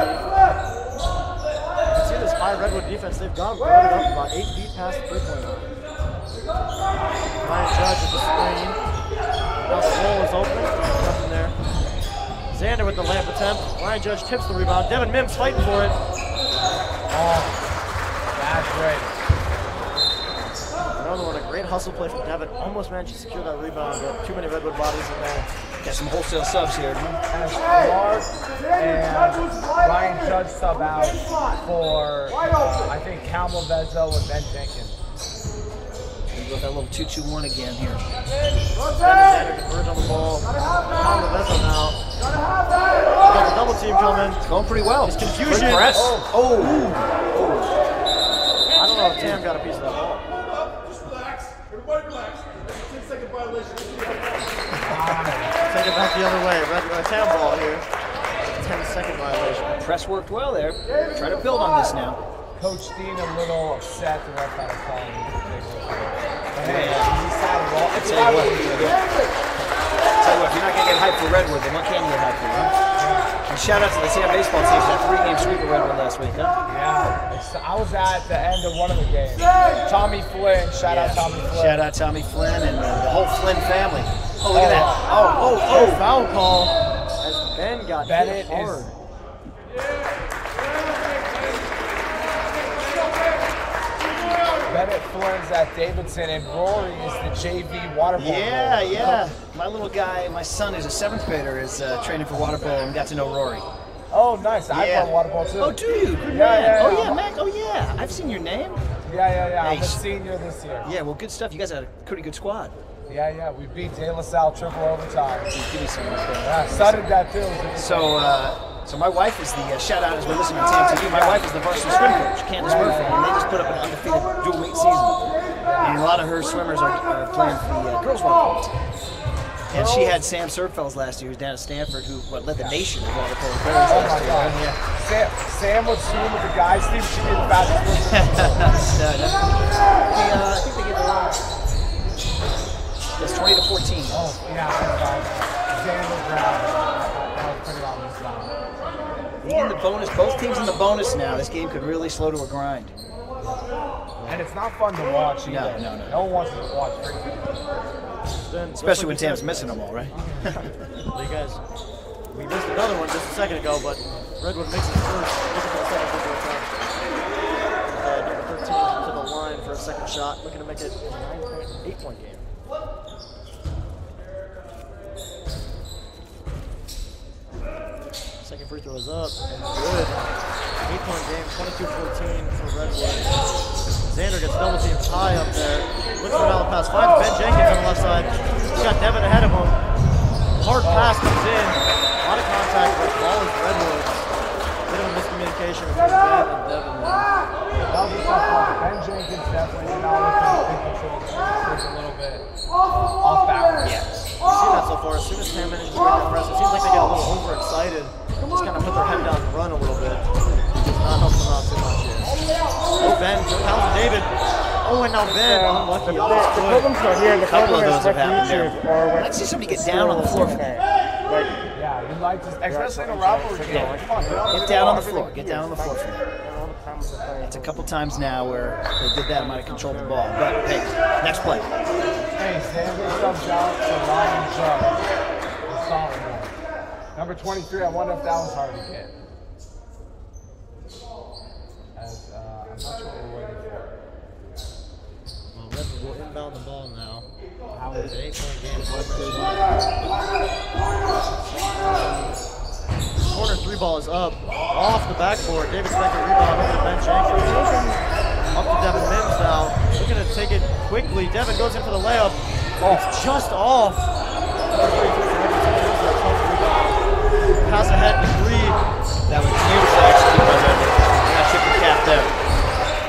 You can see this high Redwood defense. They've gone guarded up about 8 feet past the 3-point line. Ryan Judge with the screen. Now Swole is open. Nothing there. Xander with the layup attempt. Ryan Judge tips the rebound. Devin Mims fighting for it. Oh, that's great. Another one, a great hustle play from Devin. Almost managed to secure that rebound, but too many Redwood bodies in there. Got some wholesale subs here. As Clark and Ryan Judge sub out for, I think, Cal Movezzo and Ben Jenkins. With that little 2-2-1 again here. Xander converge on the ball. Cal Movezzo now. Got a double team coming. It's going pretty well. It's confusion. Good press. Oh. I don't know if Tam got a piece of that ball. Just relax. Everybody relax. 10-second violation. Take it back the other way. Tam ball here. 10-second violation. Press worked well there. Try to build on this now. Coach Dean a little upset the ref had a call. Hey, he sat wrong. Tell you what, if you're not going to get hyped for Redwood, then what can you get hyped for, huh? And shout out to the Sam baseball team for that 3-game sweep of Redwood last week, huh? Yeah, I was at the end of one of the games. Tommy Flynn, shout out Tommy Flynn. Shout out Tommy Flynn and the whole Flynn family. Oh, look at that. Oh. Foul call as Ben got hit hard. Bennett Flynn's at Davidson, and Rory is the JV water polo. Yeah. My little guy, my son is a 7th grader, is training for water polo and got to know Rory. Oh, nice. I play water polo too. Oh, do you? Yeah. Oh, yeah, Mac. Oh, yeah. I've seen your name. Yeah. I'm a senior this year. Yeah, well, good stuff. You guys had a pretty good squad. Yeah. We beat De La Salle triple overtime. Give me some right there. Yeah, started that too. So my wife is the shout out as we're listening to Tam TV. My wife is the varsity swim coach, Candace Murphy, and they just put up an undefeated dual meet season. and a lot of her swimmers are playing for the girls' volleyball team. And she had Sam Sertfels last year, who's down at Stanford, who led the nation of all the Polar Bears Oh my last year. God. Yeah. Sam would swim with the guys' team. She'd be the fastest swimmer. I think they gave the line. It's 20 to 14. Oh, yeah, Xander grabbed it. That was pretty obvious now. In the bonus, both teams in the bonus now. This game could really slow to a grind. And it's not fun to watch either. No. No one wants to watch freaking. Especially when Tam's missing them all, right? Well, you guys, we missed another one just a second ago, but Redwood makes it first. Looking for the second free throw attempt. Number 13 to the line for a second shot, looking to make it a 8-point game. Second free throw is up and good. 8-point game, 22-14 for Redwood. Xander gets double teamed high up there. Looks for an out pass, finds Ben Jenkins on the left side. He's got Devin ahead of him. Hard pass comes in. A lot of contact, but the ball is Redwood. Bit of a miscommunication between Ben and Devin there. That was a tough one. Ben Jenkins definitely did not look like in control. There's a little bit off balance. Yes. You've seen that so far. As soon as Tam manages to break that press, it seems like they get a little overexcited. Just kind of put their head down and run a little bit. Does not help them out too much yet. Oh, Ben, pounds David. Oh, and now Ben, unlucky off his foot. problems are here. The A couple of problem those is have with happened there. YouTube or with Let's see somebody get down on the floor for that. Yeah, you'd like to, especially in a rivalry game. Come on, Get down on the floor. Get down on the floor for that. It's a couple times now where they did that and might have controlled the ball. But hey, next play. Hey, Xander subs out to Ryan Judd. The sophomore. Number 23, I wonder if that was hard to get. As, I'm not sure what we're waiting for. Well, Redwood will inbound the ball now. How is it? 8-point game. Corner three ball is up. Off the backboard. David Spector rebound over to Ben Jenkins. Up to Devin Mims now. Looking to take it quickly. Devin goes in for the layup. Oh, it's just off. Pass ahead to three. That was beautiful executed by Redwood. That should be capped out.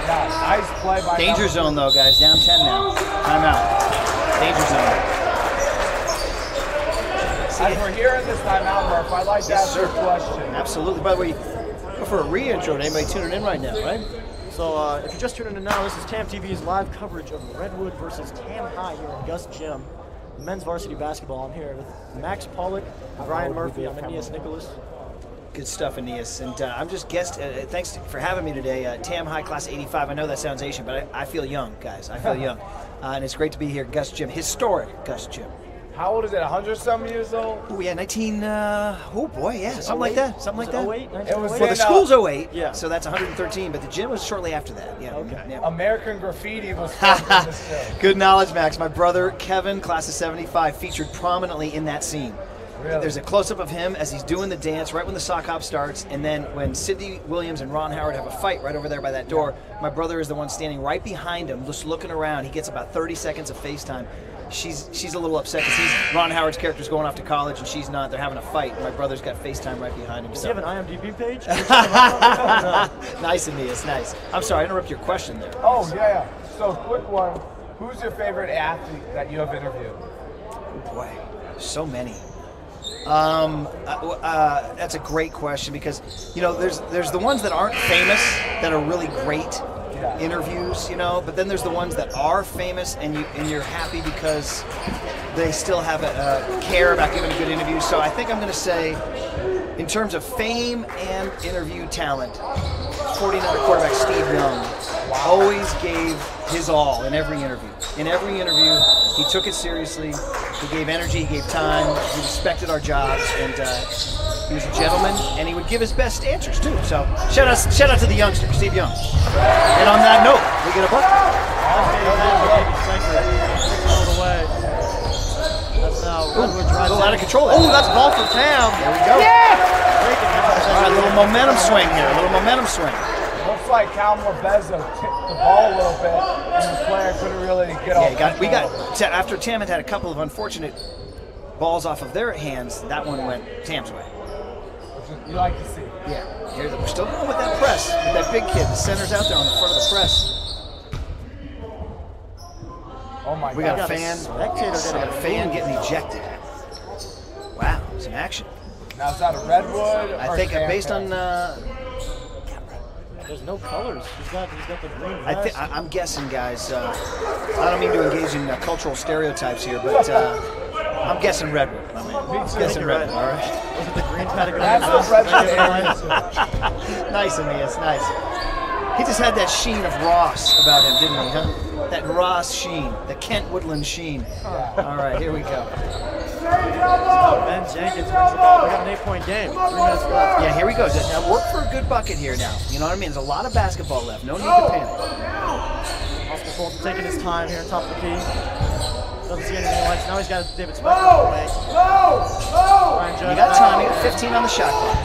Yeah, nice play by Danger zone though, guys. Down 10 now. Timeout. Danger zone. As we're here in this timeout, Murph, I'd like to ask you a question. Absolutely. By the way, go for a re-intro to anybody tuning in right now, right? So if you're just tuning in now, this is TAM TV's live coverage of Redwood versus Tam High here in Gus Gym. Men's varsity basketball. I'm here with Max Pollock, Ryan Murphy, I'm Aeneas Nicholas. Good stuff, Aeneas. And I'm just guest. Thanks for having me today. Tam High Class 85. I know that sounds Asian, but I feel young, guys. I feel young. And it's great to be here at Gus Gym. Historic Gus Gym. How old is it? 100-some years old? Oh, yeah, 19, oh boy, yeah, something like that. Something like that. 08, It was Well, the in, school's 08, yeah. so that's 113, but the gym was shortly after that. Yeah. Okay. Yeah. American Graffiti was filmed in this film. Good knowledge, Max. My brother, Kevin, class of 75, featured prominently in that scene. Really? There's a close-up of him as he's doing the dance right when the sock hop starts, and then when Sidney Williams and Ron Howard have a fight right over there by that door, my brother is the one standing right behind him, just looking around. He gets about 30 seconds of FaceTime. She's a little upset because Ron Howard's character's going off to college and she's not. They're having a fight. And my brother's got FaceTime right behind him. Does he have an IMDb page? Nice, Aeneas, nice. I'm sorry, I interrupted your question there. Oh, yeah. So, quick one. Who's your favorite athlete that you have interviewed? Oh boy, so many. That's a great question because there's the ones that aren't famous that are really great interviews, but then there's the ones that are famous and you're happy because they still have a care about giving a good interview. So I think I'm going to say, in terms of fame and interview talent, 49er quarterback Steve Young always gave his all in every interview. In every interview, he took it seriously. He gave energy. He gave time. He respected our jobs, and he was a gentleman. And he would give his best answers too. So shout out to the youngster, Steve Young. And on that note, we get a bucket. That's now Redwood drives A little out of control. Oh, that's ball for Tam. There we go. All right, a little momentum swing here. A little momentum swing. Looks like Cal Morbezo tipped the ball a little bit, and the player couldn't really get off. After Tam had a couple of unfortunate balls off of their hands, that one went Tam's way. Which you like to see. Yeah, we're still going with that press, with that big kid. The center's out there on the front of the press. Oh my We God. got a fan. Spectator got a fan getting ejected. Wow, some action. Now is that a Redwood? I or think Sam based fan? on. There's no colors. He's got the green I vest. I'm guessing, guys. I don't mean to engage in cultural stereotypes here, but I'm guessing Redwood. I'm guessing Redwood. All right. Was it the green Patagonia? That's the Redwood area. Nice, Aeneas. Nice. He just had that sheen of Ross about him, didn't he? Huh? That Ross sheen, the Kent Woodland sheen. All right, here we go. Ben Jenkins brings the ball. We got an 8-point game. 3 minutes left. Yeah, here we go. Just now work for a good bucket here now. You know what I mean? There's a lot of basketball left. No need to panic. Oscar Fulton taking his time here on top of the key. Doesn't see anything he likes. Now he's got David Spector on the way. Ryan Judge. You got time. You got 15 on the shot clock.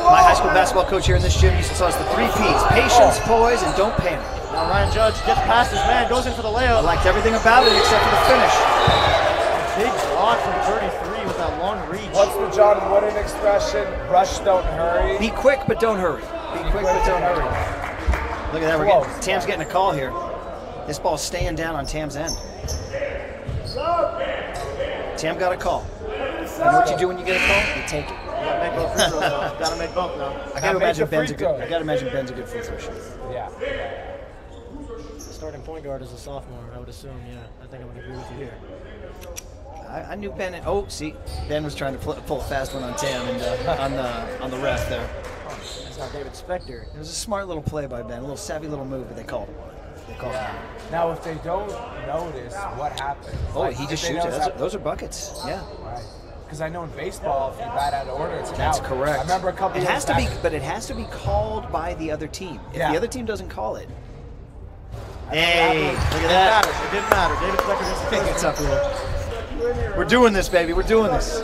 My high school basketball coach here in this gym used to tell us the 3 Ps: patience, poise, and don't panic. Now Ryan Judge gets past his man, goes in for the I layup. liked everything about it except for the finish. Big block from 33 with that long reach. What's the John Wooden expression? Rush, don't hurry. Be quick, but don't hurry. Be quick, but don't hurry. Look at that. We're getting, Tam's getting a call here. This ball's staying down on Tam's end. Tam got a call. You know what you do when you get a call? You take it. Gotta make both free throws now. Gotta make both now. I gotta imagine free Ben's a good. throw. I gotta imagine Ben's a good free throw shooter. Yeah. Starting point guard is a sophomore, I would assume. Yeah, I think I'm gonna agree with you here. I knew Ben. Oh, see, Ben was trying to pull a fast one on Tam and on the ref there. That's not David Spector. It was a smart little play by Ben, a little savvy little move, but they called him on it. They called him on it. Now, if they don't notice, what happens? Oh, Like, he if just they shoots it. notice Those are buckets. Yeah. Right. Because I know in baseball, if you bat out of order, it's an That's out. correct. I remember a couple It years has to be, back- but it has to be called by the other team. If Yeah. the other team doesn't call it, hey, look at that! It didn't matter. David Spector gets the Pick first. it up a little. We're doing this, baby. We're doing this.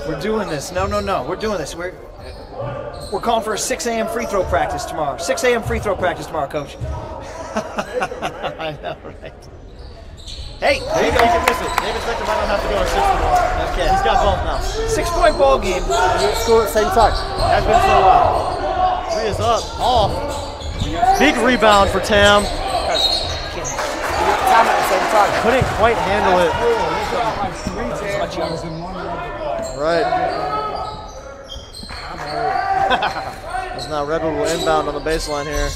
We're doing this. No. We're doing this. We're calling for a 6 a.m. free throw practice tomorrow. 6 a.m. free throw practice tomorrow, Coach. I know, right? Hey, there you You go. can miss it. David Spector might not have to go on 6 tomorrow. Okay. He's got both now. 6-point ball game. Score at the same time. Has been for a while. 3 is up. Off. Big rebound for Tam. Time at the same time. Couldn't quite handle it. Much younger. Right. As now Redwood will inbound on the baseline here.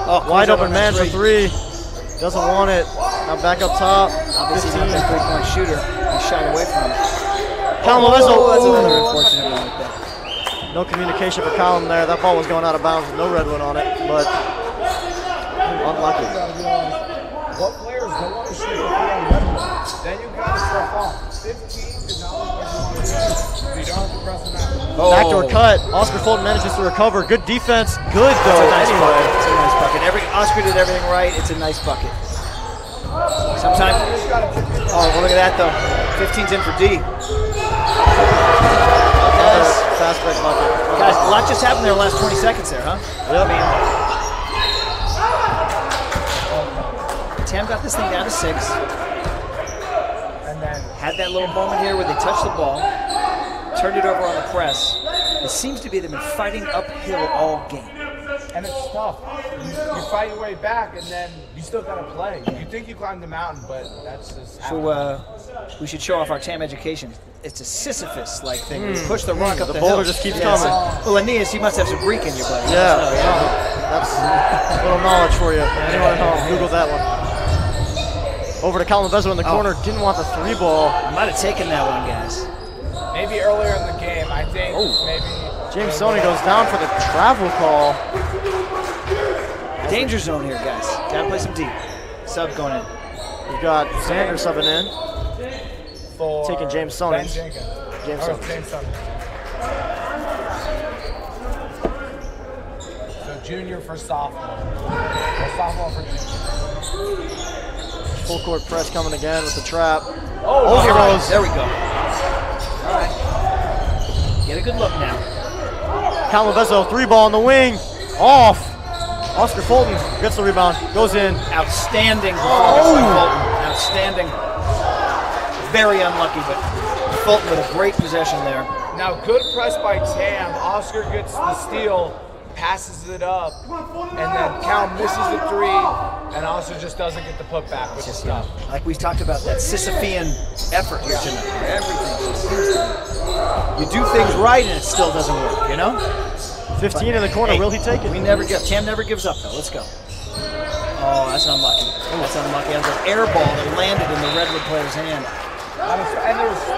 Oh, Wide open man for 3. Doesn't want it. Now back up top. Obviously not a 3-point shooter. He shied away from him. Callum Oh, that's another Leveso. unfortunate one like that. No communication for Callum there. That ball was going out of bounds with no Redwood on it, but unlucky. What players don't want to shoot the three on Redwood? Then you got to step off. 15 to knowledge what you want to do. You don't have to press them out. Backdoor cut. Oscar Fulton manages to recover. Good defense. Good It's though. a nice Anyway. bucket. It's a nice bucket. Oscar did everything right. It's a nice bucket. Sometimes. Oh, well, look at that though. 15's in for D. Another fast break bucket. Guys, a lot just happened there in the last 20 seconds there, huh? Yep. Tam got this thing down to 6. And then Had that little moment here where they touched the ball, turned it over on the press. It seems to be they've been fighting uphill all game. and it's tough. You fight your way back, and then you still got to play. You think you climbed the mountain, but that's just. So we should show off our TAM education. It's a Sisyphus-like thing. You push the rock up the boulder hill. just keeps Yeah, coming. Well, Aeneas, you must have some Greek in you, buddy. Yeah, So, that's a little knowledge for you. Anyone at home, Google that one. Over to Callum Leveso in the corner. Didn't want the 3 ball. Might have taken that one, guys. Maybe earlier in the game, I think. Oh. Maybe. James Stoney goes down for the travel call. Danger zone here, guys. Gotta play some deep. Sub going in. We've got Sanders subbing in. For Taking James Ben Stoney. Jenkins. James Or Stoney. James Stoney. So junior for sophomore. Or sophomore for junior. Full court press coming again with the trap. Oh, He rose. There we go. All right. Get a good look now. Callum Leveso, 3 ball on the wing. Off. Oscar Fulton gets the rebound. Goes in. Outstanding performance by Fulton. Outstanding. Very unlucky, but Fulton with a great possession there. Now, good press by Tam. Oscar gets the steal, passes it up, and then Cal misses the three, and also just doesn't get the putback, which is tough. Like we talked about, that Sisyphean effort here tonight. Everything just seems to be. You do things right and it still doesn't work, you know? 15 in the corner, will he take it? We never give. Tam never gives up though. Let's go. Oh, that's unlucky. That's unlucky. That was an air ball that landed in the Redwood player's hand. And there was 3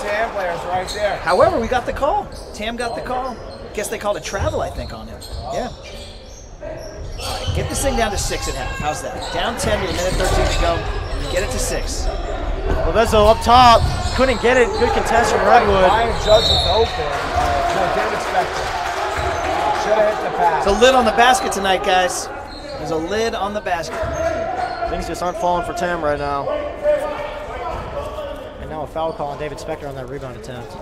Tam players right there. However, we got the call. Tam got the call. Guess they called a travel, I think, on him. Yeah. All right, get this thing down to 6 at half. How's that? Down 10 with a minute 13 to go. Get it to 6. Lovezzo up top, couldn't get it. Good contest from Redwood. Ryan Judge was open. No, David Spector. Should have hit the pass. There's a lid on the basket tonight, guys. There's a lid on the basket. Things just aren't falling for Tam right now. And now a foul call on David Spector on that rebound attempt.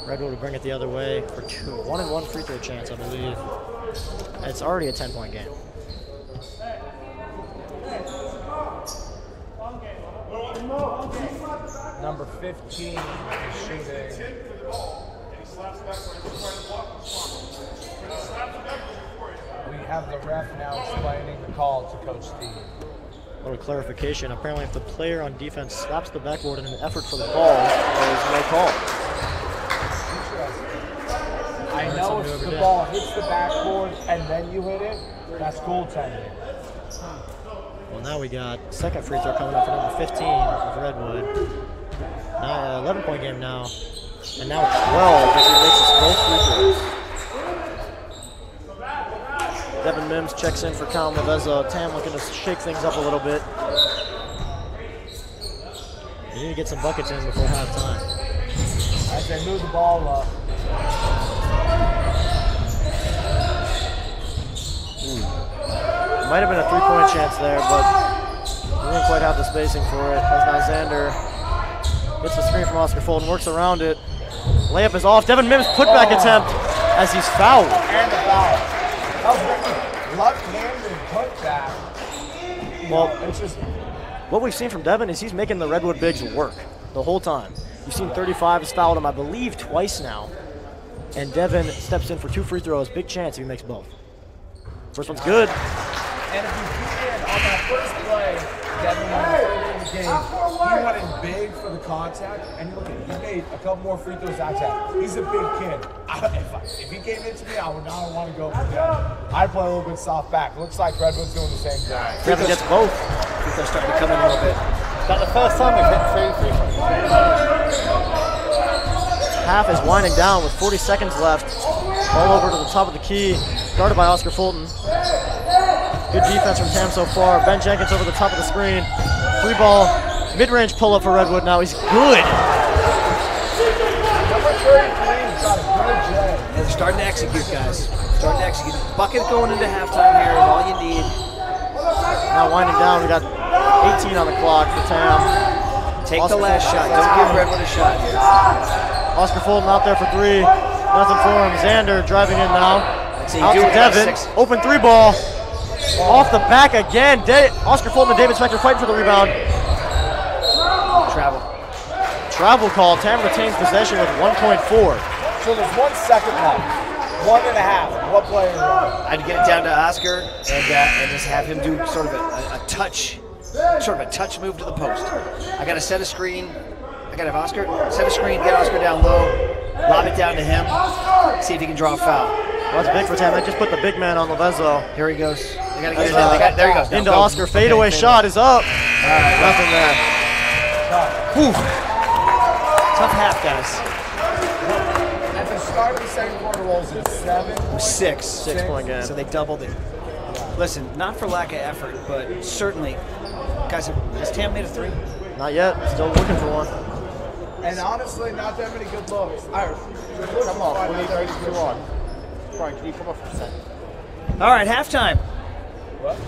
Redwood will bring it the other way for 2. 1-and-1 free throw chance, I believe. And it's already a 10-point game. Number 15 is shooting. We have the ref now explaining the call to Coach Steve. A little clarification. Apparently, if the player on defense slaps the backboard in an effort for the ball, there is no call. I know if the ball hits the backboard and then you hit it, that's goaltending. Well, now we got second free throw coming up for number 15 of Redwood. 11-point game now. And now 12 as he makes us both free throws. Devin Mims checks in for Cal Lovezzo. Tam looking to shake things up a little bit. You need to get some buckets in before halftime. As they move the ball up. Might have been a 3-point chance there, but we didn't quite have the spacing for it. As now Xander gets the screen from Oscar Fulton, works around it. Layup is off. Devin Mims putback attempt as he's fouled. And the foul. That was left-handed putback. Well, It's just what we've seen from Devin is he's making the Redwood bigs work the whole time. You've seen 35 has fouled him, I believe, twice now. And Devin steps in for 2 free throws. Big chance if he makes both. First one's good. And if you keep in on that first play, Devin went early in the game. He went in big for the contact, and you look at he made a couple more free throws after that. He's a big kid. If he came into me, I would not want to go for that. I'd play a little bit soft back. Looks like Redwood's doing the same thing. Devin gets both. Free throws starting to come in a little bit. About the first time we've hit 3 free throws. Half is winding down with 40 seconds left. Ball over to the top of the key, guarded by Oscar Fulton. Good defense from Tam so far. Ben Jenkins over the top of the screen. 3 ball, mid-range pull-up for Redwood now. He's good. Number 33's got a good jab. They're starting to execute, guys. Starting to execute. Bucket going into halftime here is all you need. Now winding down, we got 18 on the clock for Tam. Take Oscar the last Fulton. shot. Don't give Redwood a shot here. Oscar Fulton out there for 3. Nothing for him. Xander driving in now. So you Out do to it at Devin. 6. Open 3 ball. Off the back again. Oscar Fulton and David Spector fighting for the rebound. Travel. Travel call. Tam retains possession with 1.4. So there's 1 second left. 1.5. What player? I'd get it down to Oscar and just have him do sort of a touch move to the post. I got to set a screen. I got to have Oscar set a screen, get Oscar down low, lob it down to him, see if he can draw a foul. Well, that's big for Tam. They just put the big man on Lovezzo. Here he goes. They got to get it down. There he goes. Into Go. Oscar. Fadeaway shot is up. Nothing there. Whew. Tough half, guys. At the start of the second quarter, rolls at 7. 6. 6-point game. So they doubled it. Listen, not for lack of effort, but certainly, guys, has Tam made a 3? Not yet. Still looking for one. And honestly, not that many good looks. Come on, we need 32 on. Brian, can you come up for a second? All right, halftime. What?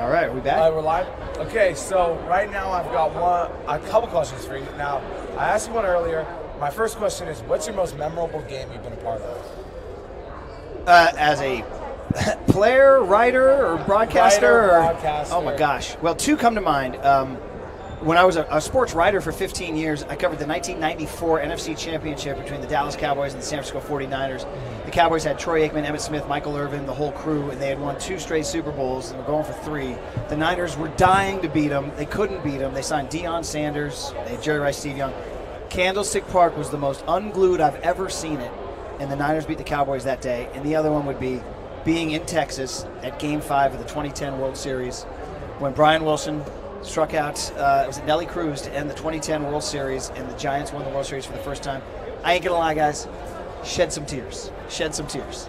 All right, are we back? We're live. Okay, so right now I've got a couple questions for you. Now, I asked you one earlier. My first question is, what's your most memorable game you've been a part of? As a player, writer, or broadcaster? Broadcaster. Oh my gosh. Well, two come to mind. When I was a sports writer for 15 years, I covered the 1994 NFC Championship between the Dallas Cowboys and the San Francisco 49ers. The Cowboys had Troy Aikman, Emmitt Smith, Michael Irvin, the whole crew, and they had won 2 straight Super Bowls and were going for 3. The Niners were dying to beat them. They couldn't beat them. They signed Deion Sanders. They had Jerry Rice, Steve Young. Candlestick Park was the most unglued I've ever seen it, and the Niners beat the Cowboys that day. And the other one would be being in Texas at Game 5 of the 2010 World Series when Brian Wilson struck out, it was Nelly Cruz to end the 2010 World Series, and the Giants won the World Series for the first time. I ain't gonna lie, guys, shed some tears.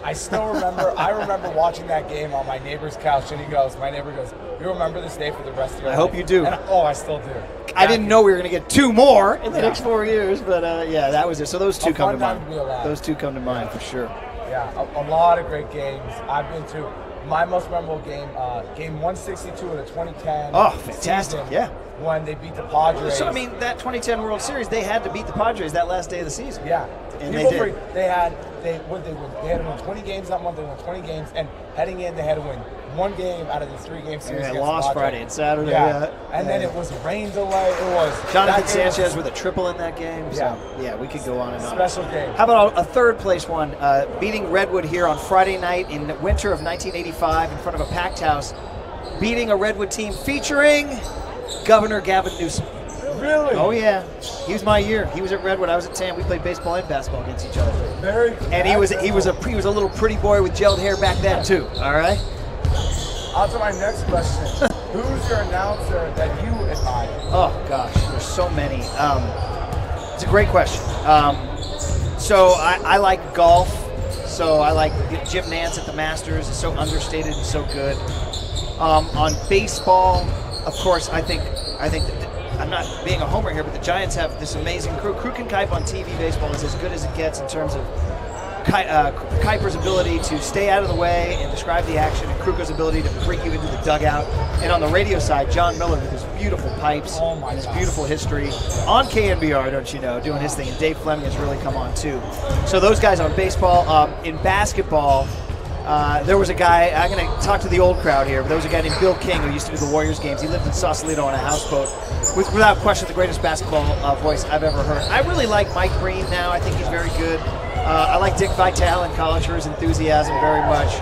I still remember, I remember watching that game on my neighbor's couch, and my neighbor goes, you remember this day for the rest of your life? I hope you do. And I still do. I didn't know we were gonna get 2 more in the next 4 years, but yeah, that was it. So those two come to mind. Those two come to mind for sure. Yeah, a lot of great games I've been to. My most memorable game, game 162 of the 2010 fantastic, season, yeah. when they beat the Padres. So, I mean, that 2010 World Series, they had to beat the Padres that last day of the season. Yeah. And they did. They had to win 20 games that month. They won 20 games, and heading in, they had to win 1 game out of the 3-game series. Yeah, against lost the Padres. Friday and Saturday. Yeah. And then it was rain delay. It was Jonathan Sanchez with a triple in that game. So, yeah, we could go on and on. Special game. How about a third place one? Beating Redwood here on Friday night in winter of 1985 in front of a packed house. Beating a Redwood team featuring Governor Gavin Newsom. Really? Oh yeah, he was my year. He was at Redwood. I was at Tam. We played baseball and basketball against each other. Very cool. And he was a little pretty boy with gelled hair back then too. All right. On to my next question. Who's your announcer that you admire? Oh gosh, there's so many. It's a great question. So I like golf. So I like Jim Nance at the Masters. It's so understated and so good. On baseball, of course, I think that I'm not being a homer here, but the Giants have this amazing crew. Crew and Kipe on TV baseball is as good as it gets in terms of Kuiper's ability to stay out of the way and describe the action, and Kruger's ability to bring you into the dugout. And on the radio side, John Miller with his beautiful pipes and his beautiful history on KNBR, don't you know, doing his thing. And Dave Fleming has really come on too. So those guys on baseball. In basketball, there was a guy, I'm going to talk to the old crowd here, but there was a guy named Bill King who used to do the Warriors games. He lived in Sausalito on a houseboat. Without question, the greatest basketball voice I've ever heard. I really like Mike Breen now. I think he's very good. I like Dick Vitale in college for his enthusiasm very much.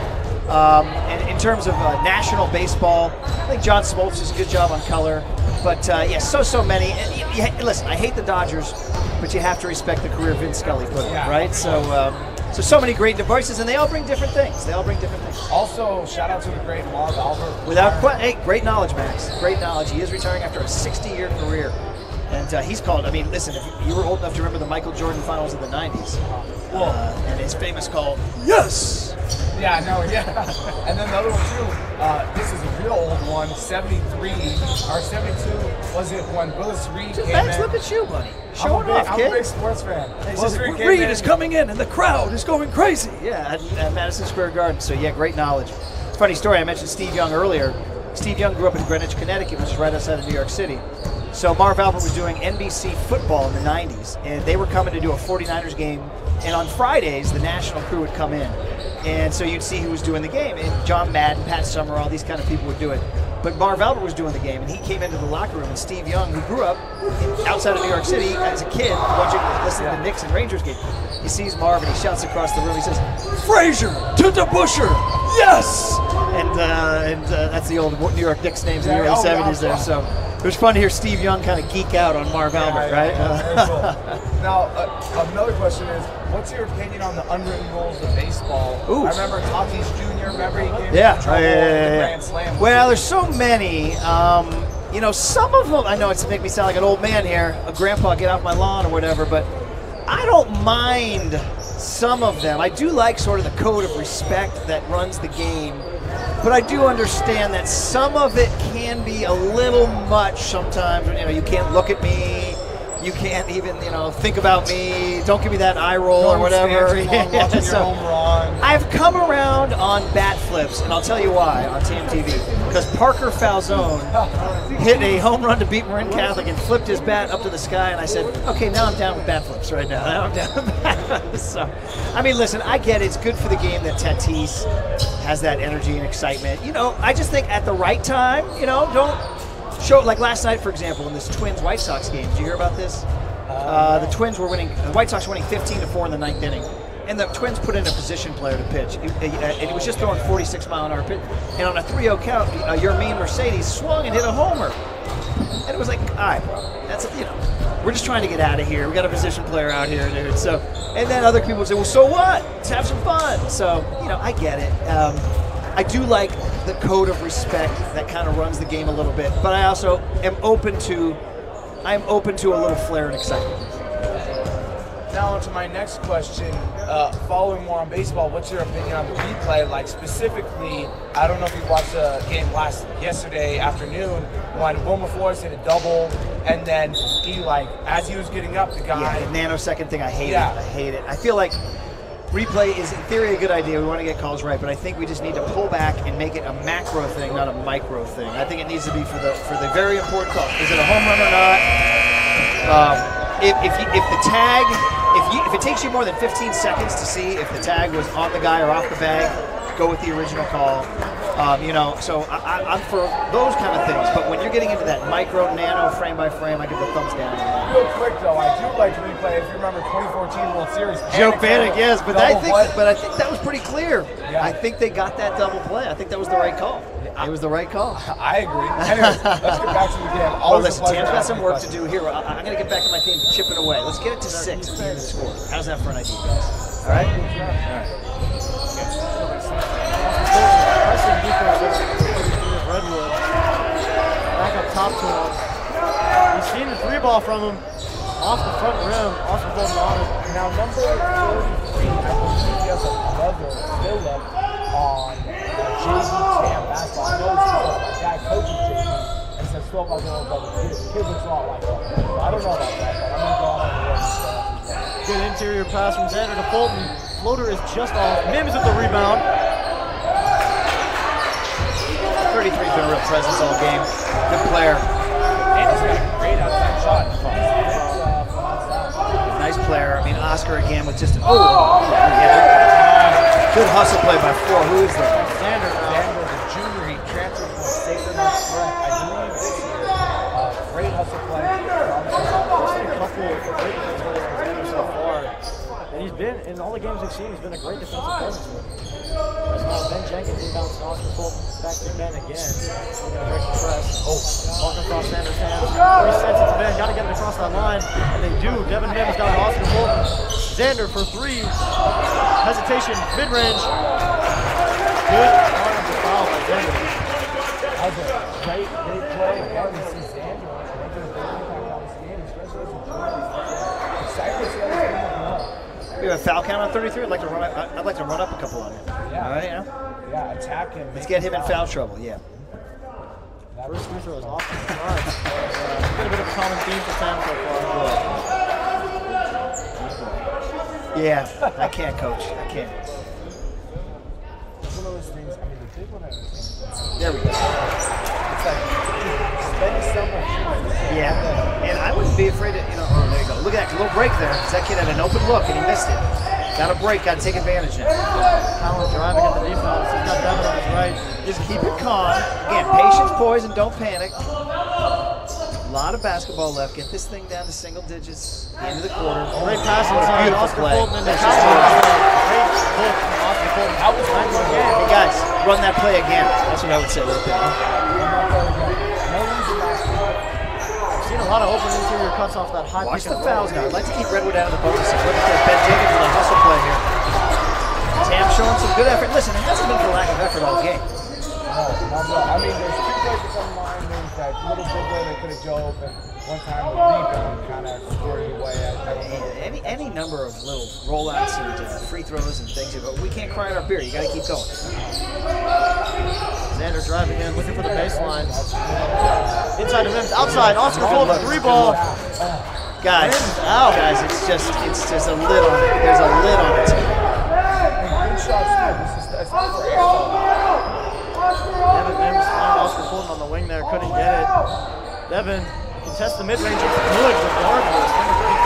And in terms of national baseball, I think John Smoltz does a good job on color. But yeah, so many. And listen, I hate the Dodgers, but you have to respect the career Vin Scully put in, right? So many great voices, and they all bring different things. Also, shout out to the great Marv Albert. Without question, hey, great knowledge, Max. Great knowledge. He is retiring after a 60-year career. And he's called, I mean, listen, if you were old enough to remember the Michael Jordan finals of the 90s, and his famous call, yes! Yeah, no, yeah. And then the other one, too, this is a real old one, 73, or 72, was it when Willis Reed came Max, in? look at you, buddy. Showing off, I'm kid. a big sports fan. Willis Reed is coming in, and the crowd is going crazy. Yeah, at Madison Square Garden. So, yeah, great knowledge. It's a funny story. I mentioned Steve Young earlier. Steve Young grew up in Greenwich, Connecticut, which is right outside of New York City. So Marv Albert was doing NBC football in the 90s, and they were coming to do a 49ers game. And on Fridays, the national crew would come in. And so you'd see who was doing the game. And John Madden, Pat Summerall, these kind of people would do it. But Marv Albert was doing the game, and he came into the locker room, and Steve Young, who grew up outside of New York City as a kid, watching, listening to the Knicks and Rangers game, he sees Marv, and he shouts across the room, he says, "Frazier to DeBuscher, yes!" And that's the old New York Knicks names in the early 70s there. So it was fun to hear Steve Young kind of geek out on Marv Albert, right? Very cool. Now, another question is, what's your opinion on the unwritten rules of baseball? Ooh. I remember Tatis Jr., remember he came Yeah. in trouble with the Grand Slam. Well, there's so many. You know, some of them, I know it's make me sound like an old man here, a grandpa, get off my lawn or whatever, but I don't mind some of them. I do like sort of the code of respect that runs the game, but I do understand that some of it can be a little much sometimes. You know, you can't look at me, You can't even, think about me. Don't give me that eye roll or whatever. I've come around on bat flips, and I'll tell you why on TMTV. Because Parker Falzone hit a home run to beat Marin Catholic and flipped his bat up to the sky, and I said, okay, now I'm down with bat flips right now. Now I'm down with bat flips. So, I mean, listen, I get it. It's good for the game that Tatis has that energy and excitement. I just think at the right time, don't show, like last night, for example, in this Twins-White Sox game. Did you hear about this? The Twins were winning, the White Sox were winning 15-4 in the 9th inning. And the Twins put in a position player to pitch. And he was just throwing 46-mile-an-hour pitch. And on a 3-0 count, Yermin Mercedes swung and hit a homer. And it was like, all right, bro, that's, we're just trying to get out of here. We got a position player out here, dude. So, and then other people would say, well, so what? Let's have some fun. So, I get it. I do like the code of respect that kind of runs the game a little bit, but I also am open to a little flair and excitement. Now to my next question, following more on baseball, what's your opinion on the replay? Like specifically, I don't know if you watched the game yesterday afternoon when Wilmer Flores hit a double, and then he as he was getting up, the guy. Yeah, the nanosecond thing, I hate it. I hate it. I feel like replay is in theory a good idea. We want to get calls right, but I think we just need to pull back and make it a macro thing, not a micro thing. I think it needs to be for the very important call. Is it a home run or not? If the tag, if it takes you more than 15 seconds to see if the tag was on the guy or off the bag, go with the original call. So I'm for those kind of things. But when you're getting into that micro, nano, frame by frame, I give the thumbs down. Real quick though, I do like to replay. If you remember 2014 World Series, Joe Panic, yes, but I think that was pretty clear. Yeah. I think they got that double play. I think that was the right call. It was the right call. I agree. Anyways, let's get back to the game. Well, listen, Tam's got some work to do here. I'm going to get back to my theme, chipping away. Let's get it to 6 at the end of the score. How's that for an idea, guys? All right? Pressing defense Redwood. Back up top to him. He's seen the 3-ball from him off the front rim. Oscar Bolton on it. Now, number 33, I believe he has another Philip on JV Tam basketball. I know it's because my dad coaches JV and says Philip I don't know about the kid. The kid looks a lot like that. So I don't know about that, but I'm going to go on the word. Good interior pass from Xander to Fulton. Floater is just off. Mims with the rebound. 33's been a real presence all game. Good player. And he's got a great outside shot. Nice player. I mean, Oscar again with just yeah. Good hustle play by 4. Who is that? Xander, the junior. He transferred from Sacred Heart Prep, I believe, this year. Great hustle play. A couple of great defensive players from Xander so far. And he's been, in all the games we've seen, he's been a great defensive presence with him. Ben Jenkins inbounds to Oscar Fulton, back to Ben again. We're going to break the press. Walking across Xander's hands. Resets it to Ben, got to get it across that line. And they do. Devin Mims got Oscar Fulton. Xander for 3. Hesitation, mid-range. Good arm to foul by Xander. That was a great play. Again, you see Xander making a big impact on this game, especially as a junior. Excited to see how this game will go. We have a foul count on 33. I'd like to run up a couple on him. Yeah. All right, Yeah, attack him. Let's get him in foul trouble. Yeah. First free throw is off the start. Been a bit of a common theme for Sam so far. Yeah, I can't, coach. I can't. It's one of those things. I mean, the big one I understand. There we go. It's like spending so much time. Yeah, and I wouldn't be afraid to, oh, there you go. Look at that little break there. That kid had an open look and he missed it. Got a break, got to take advantage now. Collins driving at the defense. He's got Devin on his right. Just keep it calm. Again, patience, poise, and don't panic. A lot of basketball left. Get this thing down to single digits. The end of the quarter. Great pass inside. Beautiful Oscar play. Fulton in the That's just Great hook from Oscar Fulton. That was nice again. Hey guys, run that play again. That's what I would say right there. We've seen a lot of open interior cuts off that high Watch pick the and roll. fouls now. I'd like to keep Redwood out of the bonuses. Look at Ben Jenkins with a hustle play here. Tam showing some good effort. Listen, it hasn't been for lack of effort all game. No. I mean, there's 2 plays that come to mind. There's that little bit where they could have dove, and one time the rebound kind of squared it away. Any number of little rollouts and free throws and things, but we can't cry in our beer. You got to keep going. Xander driving in, looking for the baseline. Inside of Mims, outside. Oscar Fulton, 3-ball. Guys, it's just a lid on it. There's a lid on it. Good shots, too. It's not for air. Devin Mims found Oscar Fulton on the wing there, couldn't get it. Devin contests the mid-range, it's good regardless.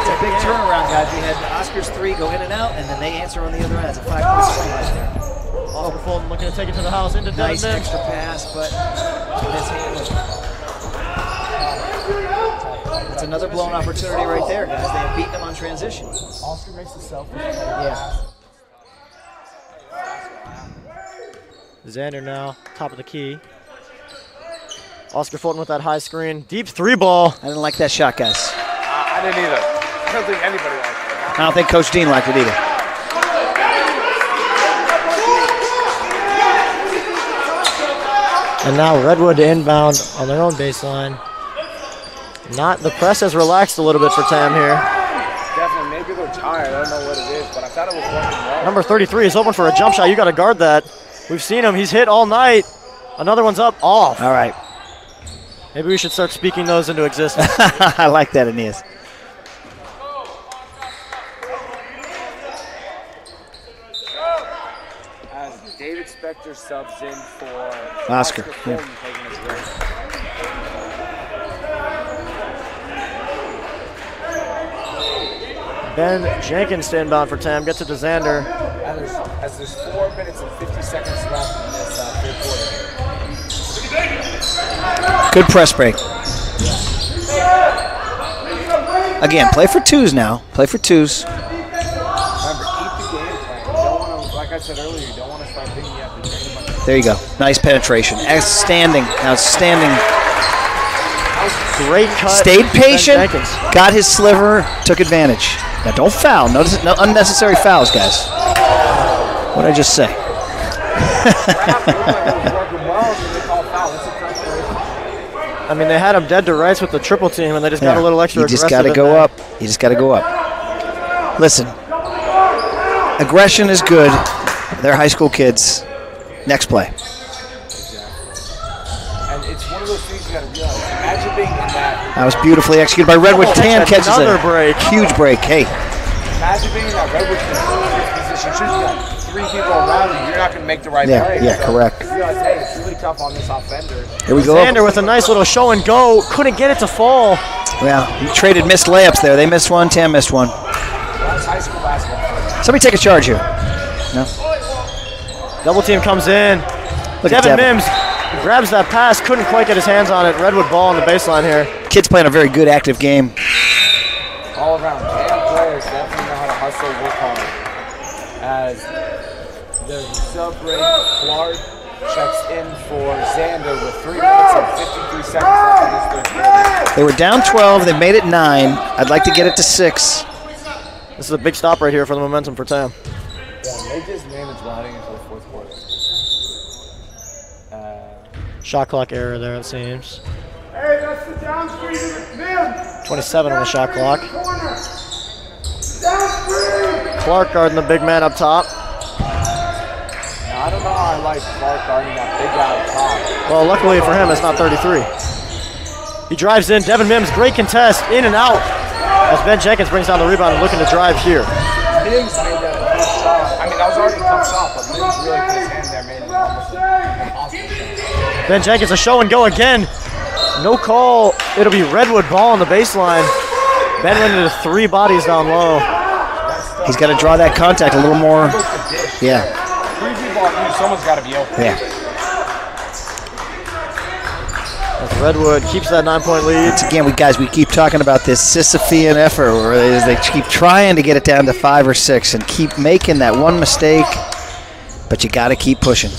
It's a big turnaround, guys. We had Oscar's 3 go in and out, and then they answer on the other end. It's a 5-point swing right there. Oscar Fulton looking to take it to the house into Devin Nice Mims. extra pass, but mishandled. It's another blown opportunity right there, guys. They have beaten him on transition. Oscar makes the selfish play. Yeah. Xander now, top of the key. Oscar Fulton with that high screen. Deep 3 ball. I didn't like that shot, guys. I didn't either. I don't think anybody liked it. I don't think Coach Dean liked it either. And now Redwood inbound on their own baseline. The press has relaxed a little bit for Tam here. Definitely, maybe they're tired. I don't know what it is, but I thought it was working well. Number 33 is open for a jump shot. You got to guard that. We've seen him. He's hit all night. Another one's up, off. All right. Maybe we should start speaking those into existence. I like that, Aeneas. As David Spector subs in for Oscar. Fulton taking his break. Ben Jenkins to inbound for Tam. Gets it to Xander. As there's 4 minutes and 50 seconds left in this third quarter. Good press break. Again, play for twos now. Play for twos. Remember, keep the game plan. You don't want to, like I said earlier, you don't want to start thinking you have to train a bunch of. There you go. Nice penetration. Outstanding. Outstanding. Great cut. Stayed patient. Ben Jenkins. Got his sliver. Took advantage. Now don't foul. No unnecessary fouls, guys. What did I just say? I mean, they had him dead to rights with the triple team, and they just got a little extra You just aggressive got to in go there. up. You just got to go up. Listen, aggression is good. They're high school kids. Next play. And it's one of those things you got to realize. Imagine being in that. That was beautifully executed by Redwood. Tam catches another a break. huge break. Hey, Imagine being in that Redwood position. Should you got 3 people around you, you're not going to make the right play. yeah, correct. You realize, hey, it's really tough on this offender. Here we go. Xander with a nice little show and go. Couldn't get it to fall. Well, you traded missed layups there. They missed one. Tam missed one. That's high school basketball. Somebody take a charge here. No. Double team comes in. Look at Devin Devin. Mims grabs that pass. Couldn't quite get his hands on it. Redwood ball on the baseline here. Kid's playing a very good, active game. All around. Damn players definitely know how to hustle, work hard. As the sub break, Clark checks in for Xander with 3 minutes and 53 seconds left in this third quarter. They were down 12. They made it 9. I'd like to get it to 6. This is a big stop right here for the momentum for Tam. Yeah, they just managed well heading into the fourth quarter. Shot clock error there, it seems. Hey, that's the down screen to the Mims. 27 on the shot clock. Down screen. Clark guarding the big man up top. Now, I don't know how I like Clark guarding that big guy up top. Well, luckily for him, it's not 33. He drives in. Devin Mims, great contest, in and out. As Ben Jenkins brings down the rebound and looking to drive here. Mims made that a tough shot. I mean, that was already a tough shot, but Mims really put his hand there, made it almost an impossible shot. Ben Jenkins, a show and go again. No call. It'll be Redwood ball on the baseline. Ben went into 3 bodies down low. He's got to draw that contact a little more. Yeah. 3 people on you, someone's got to be open. Yeah. As Redwood keeps that 9-point lead. Once again, we keep talking about this Sisyphean effort where they keep trying to get it down to 5 or 6 and keep making that one mistake, but you got to keep pushing.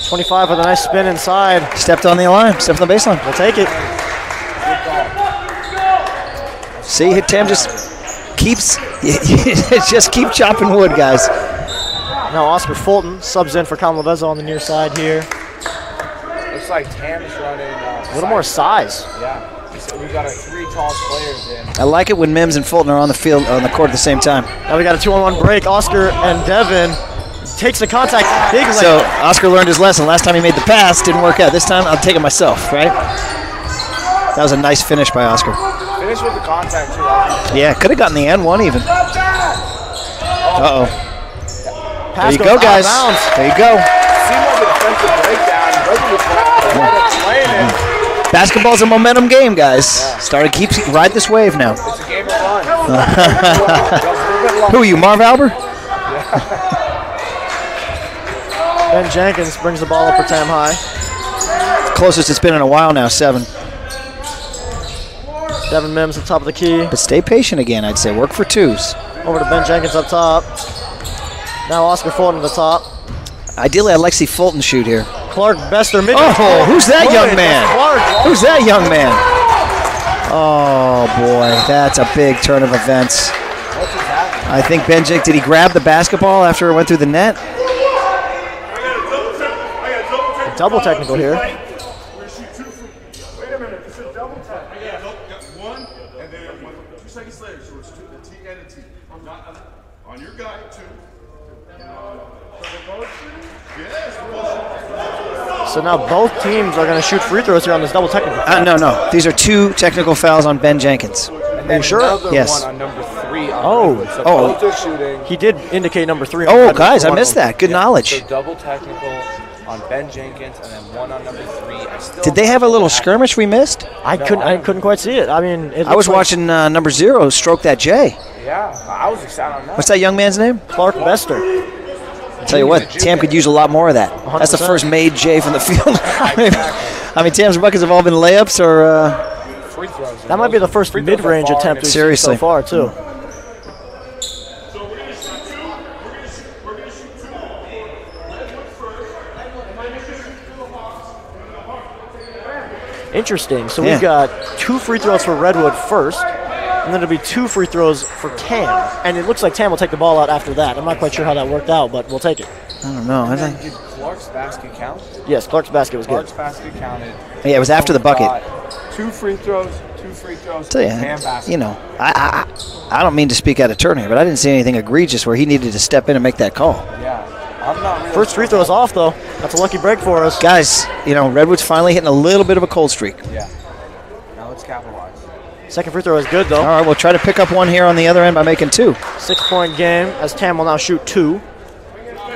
25 with a nice spin inside. Stepped on the line, stepped on the baseline. We'll take it. See, Tam just keeps, just keep chopping wood, guys. Now Oscar Fulton subs in for Colin Lavezzo on the near side here. Looks like Tam's running. A little more size. Yeah. We've got 3 tallest players in. I like it when Mims and Fulton are on the field, on the court at the same time. Now we got a 2-on-1 break. Oscar and Devin takes the contact. Big lane. So Oscar learned his lesson. Last time he made the pass, didn't work out. This time I'll take it myself, right? That was a nice finish by Oscar. Finish with the contact too. Yeah, could have gotten the end one even. Uh-oh. There you go, guys. There you go. See more of a defensive breakdown. Basketball's a momentum game, guys. Ride this wave now. It's a game of fun. Who are you, Marv Albert? Ben Jenkins brings the ball up for Tam High. Closest it's been in a while now, 7. Devin Mims at the top of the key. But stay patient again, I'd say. Work for 2s. Over to Ben Jenkins up top. Now Oscar Fulton at the top. Ideally, I'd like to see Fulton shoot here. Clark Bester mid. Oh, who's that young man? Clark. Who's that young man? Oh, boy. That's a big turn of events. I think Ben Jenkins, did he grab the basketball after it went through the net? Double technical here. Wait a minute, it's a double tap. Yeah, one, and then 2 seconds later, so it's the T and the T. On your guy, 2. So now both teams are going to shoot free throws here on this double technical. No. These are 2 technical fouls on Ben Jenkins. And then sure? another Yes. one on number 3. On Oh. So Oh. both are shooting. He did indicate number 3. Oh, guys, I missed that. Good knowledge. So double technical on Ben Jenkins and then 1 on number 3. Did they have a little skirmish we missed? I couldn't quite see it. I mean, I was watching number 0 stroke that J. Yeah, I was excited on that. What's that young man's name? Clark Bester. Tell you what, Tam could use a lot more of that. That's the 100%. first made J from the field. I mean, Tam's buckets have all been layups or... Free throws. That might be the first mid-range attempt we've seen Seriously. so far, too. Interesting. So we've got 2 free throws for Redwood first, and then it'll be 2 free throws for Tam. And it looks like Tam will take the ball out after that. I'm not quite sure how that worked out, but we'll take it. I don't know. Did Clark's basket count? Yes, Clark's basket was good. Clark's basket counted. Yeah, it was after the bucket. 2 free throws, 2 free throws. Tell you, Tam basket. you know, I don't mean to speak out of turn here, but I didn't see anything egregious where he needed to step in and make that call. Yeah. I'm not really First free throw is off, though. That's a lucky break for us. Guys, you know, Redwood's finally hitting a little bit of a cold streak. Yeah. Now let's capitalize. Second free throw is good, though. All right, we'll try to pick up one here on the other end by making 2. 6-point game as Tam will now shoot 2.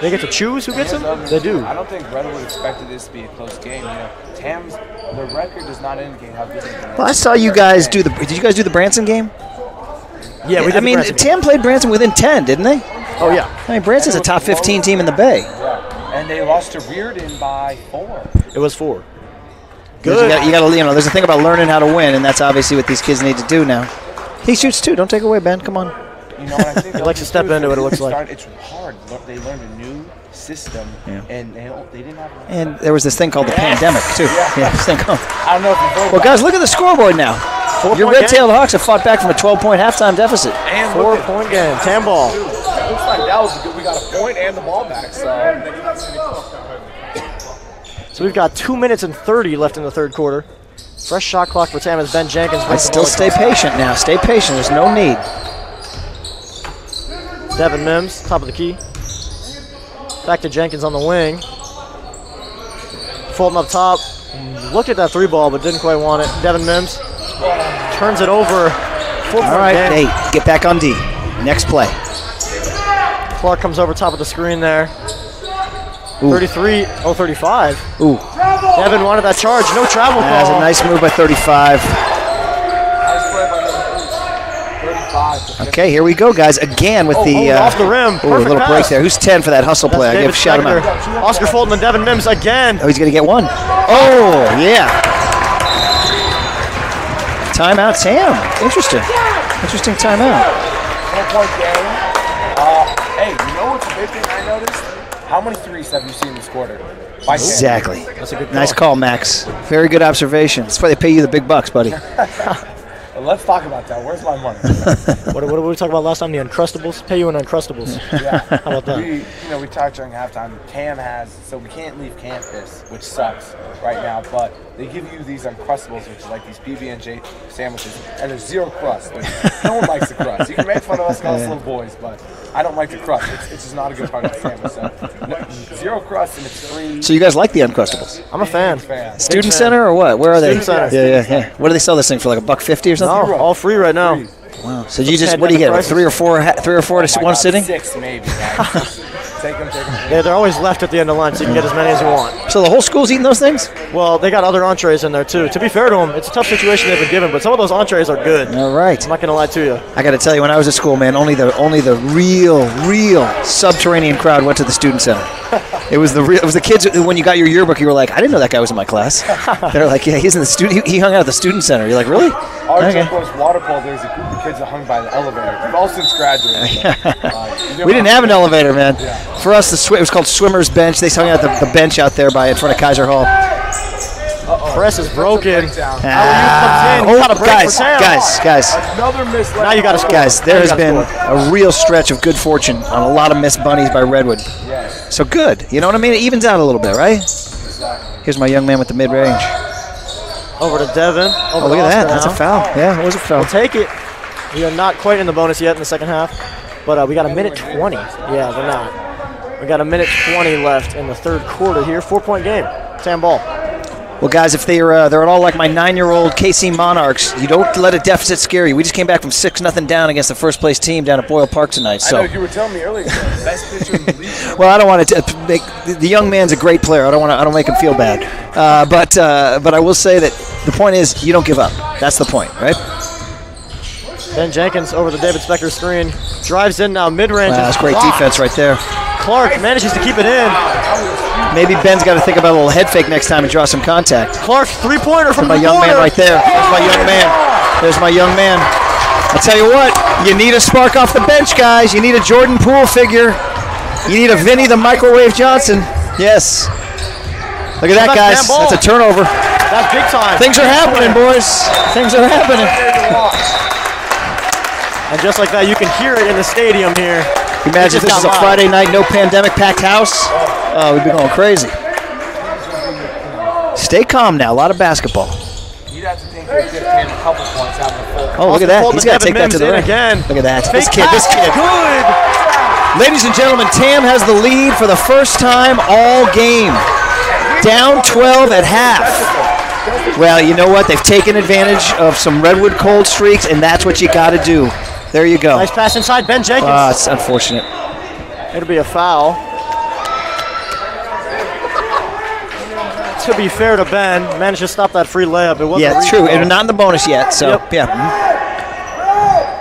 They get to choose who gets them? They do. I don't think Redwood expected this to be a close game. You know, Tam's the record does not indicate how good they are. Well, I saw you guys do the. Did you guys do the Branson game? Yeah, we did. I mean, Tam played Branson within 10, didn't they? Oh, yeah. I mean, Branson's a top 15 team in the Bay. Yeah. And they lost to Reardon by 4. It was 4. Good. You got to, you know, there's a thing about learning how to win, and that's obviously what these kids need to do now. He shoots 2. Don't take away, Ben. Come on. You know what I think? He likes to step into it, it looks like. It's hard. They learned a new system, and they didn't have. And there was this thing called the pandemic, too. Yeah, this thing called. I don't know if you voted. Well, guys, look at the scoreboard now. Your red-tailed Hawks have fought back from a 12-point halftime deficit. And 4-point game. Tam ball. It looks like that was good. We got a point and the ball back. So we've got 2 minutes and 30 left in the third quarter. Fresh shot clock for Tam as Ben Jenkins. I still stay patient now. Stay patient. There's no need. Devin Mims, top of the key. Back to Jenkins on the wing. Fulton up top. Looked at that 3 ball, but didn't quite want it. Devin Mims turns it over. All right, hey, get back on D. Next play. Clark comes over top of the screen there. Ooh. 33, 35. Ooh. Devin wanted that charge. No travel call. That's a nice move by 35. Okay, here we go, guys. Again with the off the rim. Ooh, a little Perfect break pass. there. Who's 10 for that hustle play? I give a shout him out. Oscar Fulton and Devin Mims again. Oh, he's gonna get 1. Oh, yeah. Timeout, Sam. Interesting timeout. 4-point game. Hey, you know what's a big thing I noticed? How many threes have you seen this quarter? By 10. Exactly. That's a good call. Nice call, Max. Very good observation. That's why they pay you the big bucks, buddy. Let's talk about that. Where's my money? What did we talk about last time? The Uncrustables? Pay you in Uncrustables. Yeah. How about that? We talked during halftime. Tam has, so we can't leave campus, which sucks right now, but they give you these Uncrustables, which is like these PB&J sandwiches, and there's 0 crust. No one likes the crust. You can make fun of us, call us little boys, but I don't like the crust. It's just not a good part of the sandwich. So 0 crust and it's free. So you guys like the Uncrustables? I'm a fan. Student Center or what? Where are they? Student Center. Yeah. What do they sell this thing for? Like $1.50 or something? No, all free right now. Wow. So you just, what do you get? Like 3 or 4 to one sitting? 6 maybe. Take them. Yeah, they're always left at the end of lunch. You can get as many as you want. So the whole school's eating those things? Well, they got other entrees in there too. To be fair to them, it's a tough situation they've been given, but some of those entrees are good. All right. I'm not gonna lie to you. I got to tell you, when I was at school, man, only the real subterranean crowd went to the student center. It was the kids. When you got your yearbook, you were like, I didn't know that guy was in my class. They're like, yeah, he's in the student. He hung out at the student center. You're like, really? Our was water polo. There's a group of kids that hung by the elevator. They've all since graduated. We didn't have an elevator, man. For us, it was called Swimmer's Bench. They hung out at the bench out there in front of Kaiser Hall. Press is broken. Guys. Another miss. Now you got to score. Guys, there has been a real stretch of good fortune on a lot of missed bunnies by Redwood. Yes. So good. You know what I mean? It evens out a little bit, right? Here's my young man with the mid-range. Over to Devin. Oh, look at that. That's a foul. Yeah, it was a foul. We'll take it. We are not quite in the bonus yet in the second half, but we got a minute 20. Yeah, we're not. We got a minute 20 left in the third quarter here. 4-point game. Tam ball. Well, guys, if they're at all like my 9-year-old KC Monarchs, you don't let a deficit scare you. We just came back from 6-0 down against the first-place team down at Boyle Park tonight. So. I know, you were telling me earlier, best pitcher in the league. Well, I don't want to make the young man's a great player. I don't make him feel bad. But I will say that the point is you don't give up. That's the point, right? Ben Jenkins over the David Spector screen. Drives in now, mid-range. Wow, that's great defense right there. Clark manages to keep it in. Maybe Ben's got to think about a little head fake next time and draw some contact. Clark, three-pointer from my the young corner. man right there. There's my young man. There's my young man. I tell you what, you need a spark off the bench, guys. You need a Jordan Poole figure. You need a Vinny the Microwave Johnson. Yes. Look at that, guys. That's a turnover. That's big time. Things are happening, boys. Things are happening. And just like that, you can hear it in the stadium here. Imagine if this is a Friday night, no pandemic, packed house. We'd be going crazy. Stay calm now. A lot of basketball. You'd have to think they give him a couple points out in the full. Oh, look at that. He's got to take that to the rim. Again. Look at that. This kid. Good. Ladies and gentlemen, Tam has the lead for the first time all game. Down 12 at half. Well, you know what? They've taken advantage of some Redwood cold streaks, and that's what you got to do. There you go. Nice pass inside, Ben Jenkins. It's unfortunate. It'll be a foul. To be fair to Ben, managed to stop that free layup. It wasn't it's true. And not in the bonus yet, so yeah.